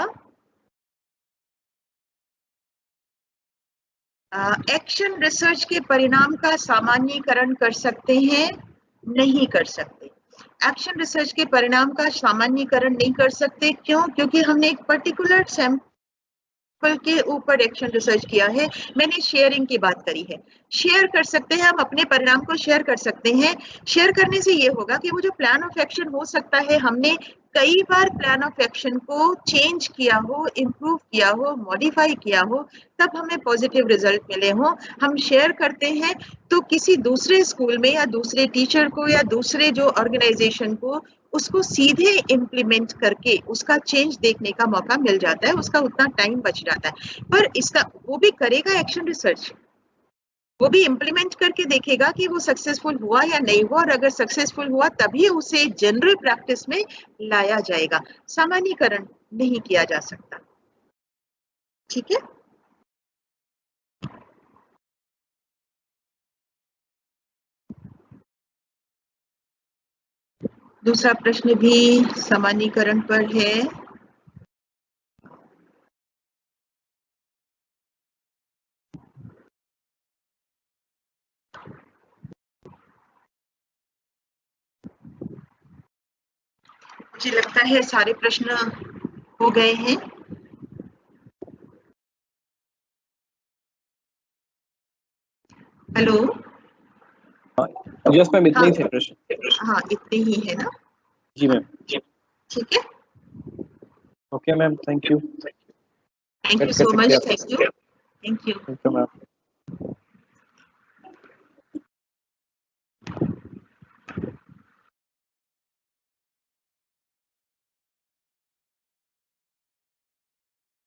एक्शन रिसर्च के परिणाम का सामान्यीकरण कर सकते हैं? नहीं कर सकते। एक्शन रिसर्च के परिणाम का सामान्यीकरण नहीं कर सकते, क्यों? क्योंकि हमने एक पर्टिकुलर सैंपल के ऊपर एक्शन रिसर्च किया है। मैंने शेयरिंग की बात करी है, शेयर कर सकते हैं, हम अपने परिणाम को शेयर कर सकते हैं। शेयर करने से ये होगा कि वो जो प्लान ऑफ एक्शन हो सकता है, हमने कई बार प्लान ऑफ एक्शन को चेंज किया हो, इम्प्रूव किया हो, मॉडिफाई किया हो, तब हमें पॉजिटिव रिजल्ट मिले हो, हम शेयर करते हैं, तो किसी दूसरे स्कूल में या दूसरे टीचर को या दूसरे जो ऑर्गेनाइजेशन को उसको सीधे इम्प्लीमेंट करके उसका चेंज देखने का मौका मिल जाता है, उसका उतना टाइम बच जाता है। पर इसका वो भी करेगा एक्शन रिसर्च, वो भी इम्प्लीमेंट करके देखेगा कि वो सक्सेसफुल हुआ या नहीं हुआ, और अगर सक्सेसफुल हुआ तभी उसे जनरल प्रैक्टिस में लाया जाएगा। सामान्यीकरण नहीं किया जा सकता। ठीक है। दूसरा प्रश्न भी सामान्यीकरण पर है। मुझे लगता है सारे प्रश्न हो गए हैं। हेलो। यस मैम, इतने ही थे प्रश्न। हाँ, इतने ही है ना। जी मैम। ठीक है। Okay ma'am, thank you. Thank you so much. Thank you. Thank you ma'am.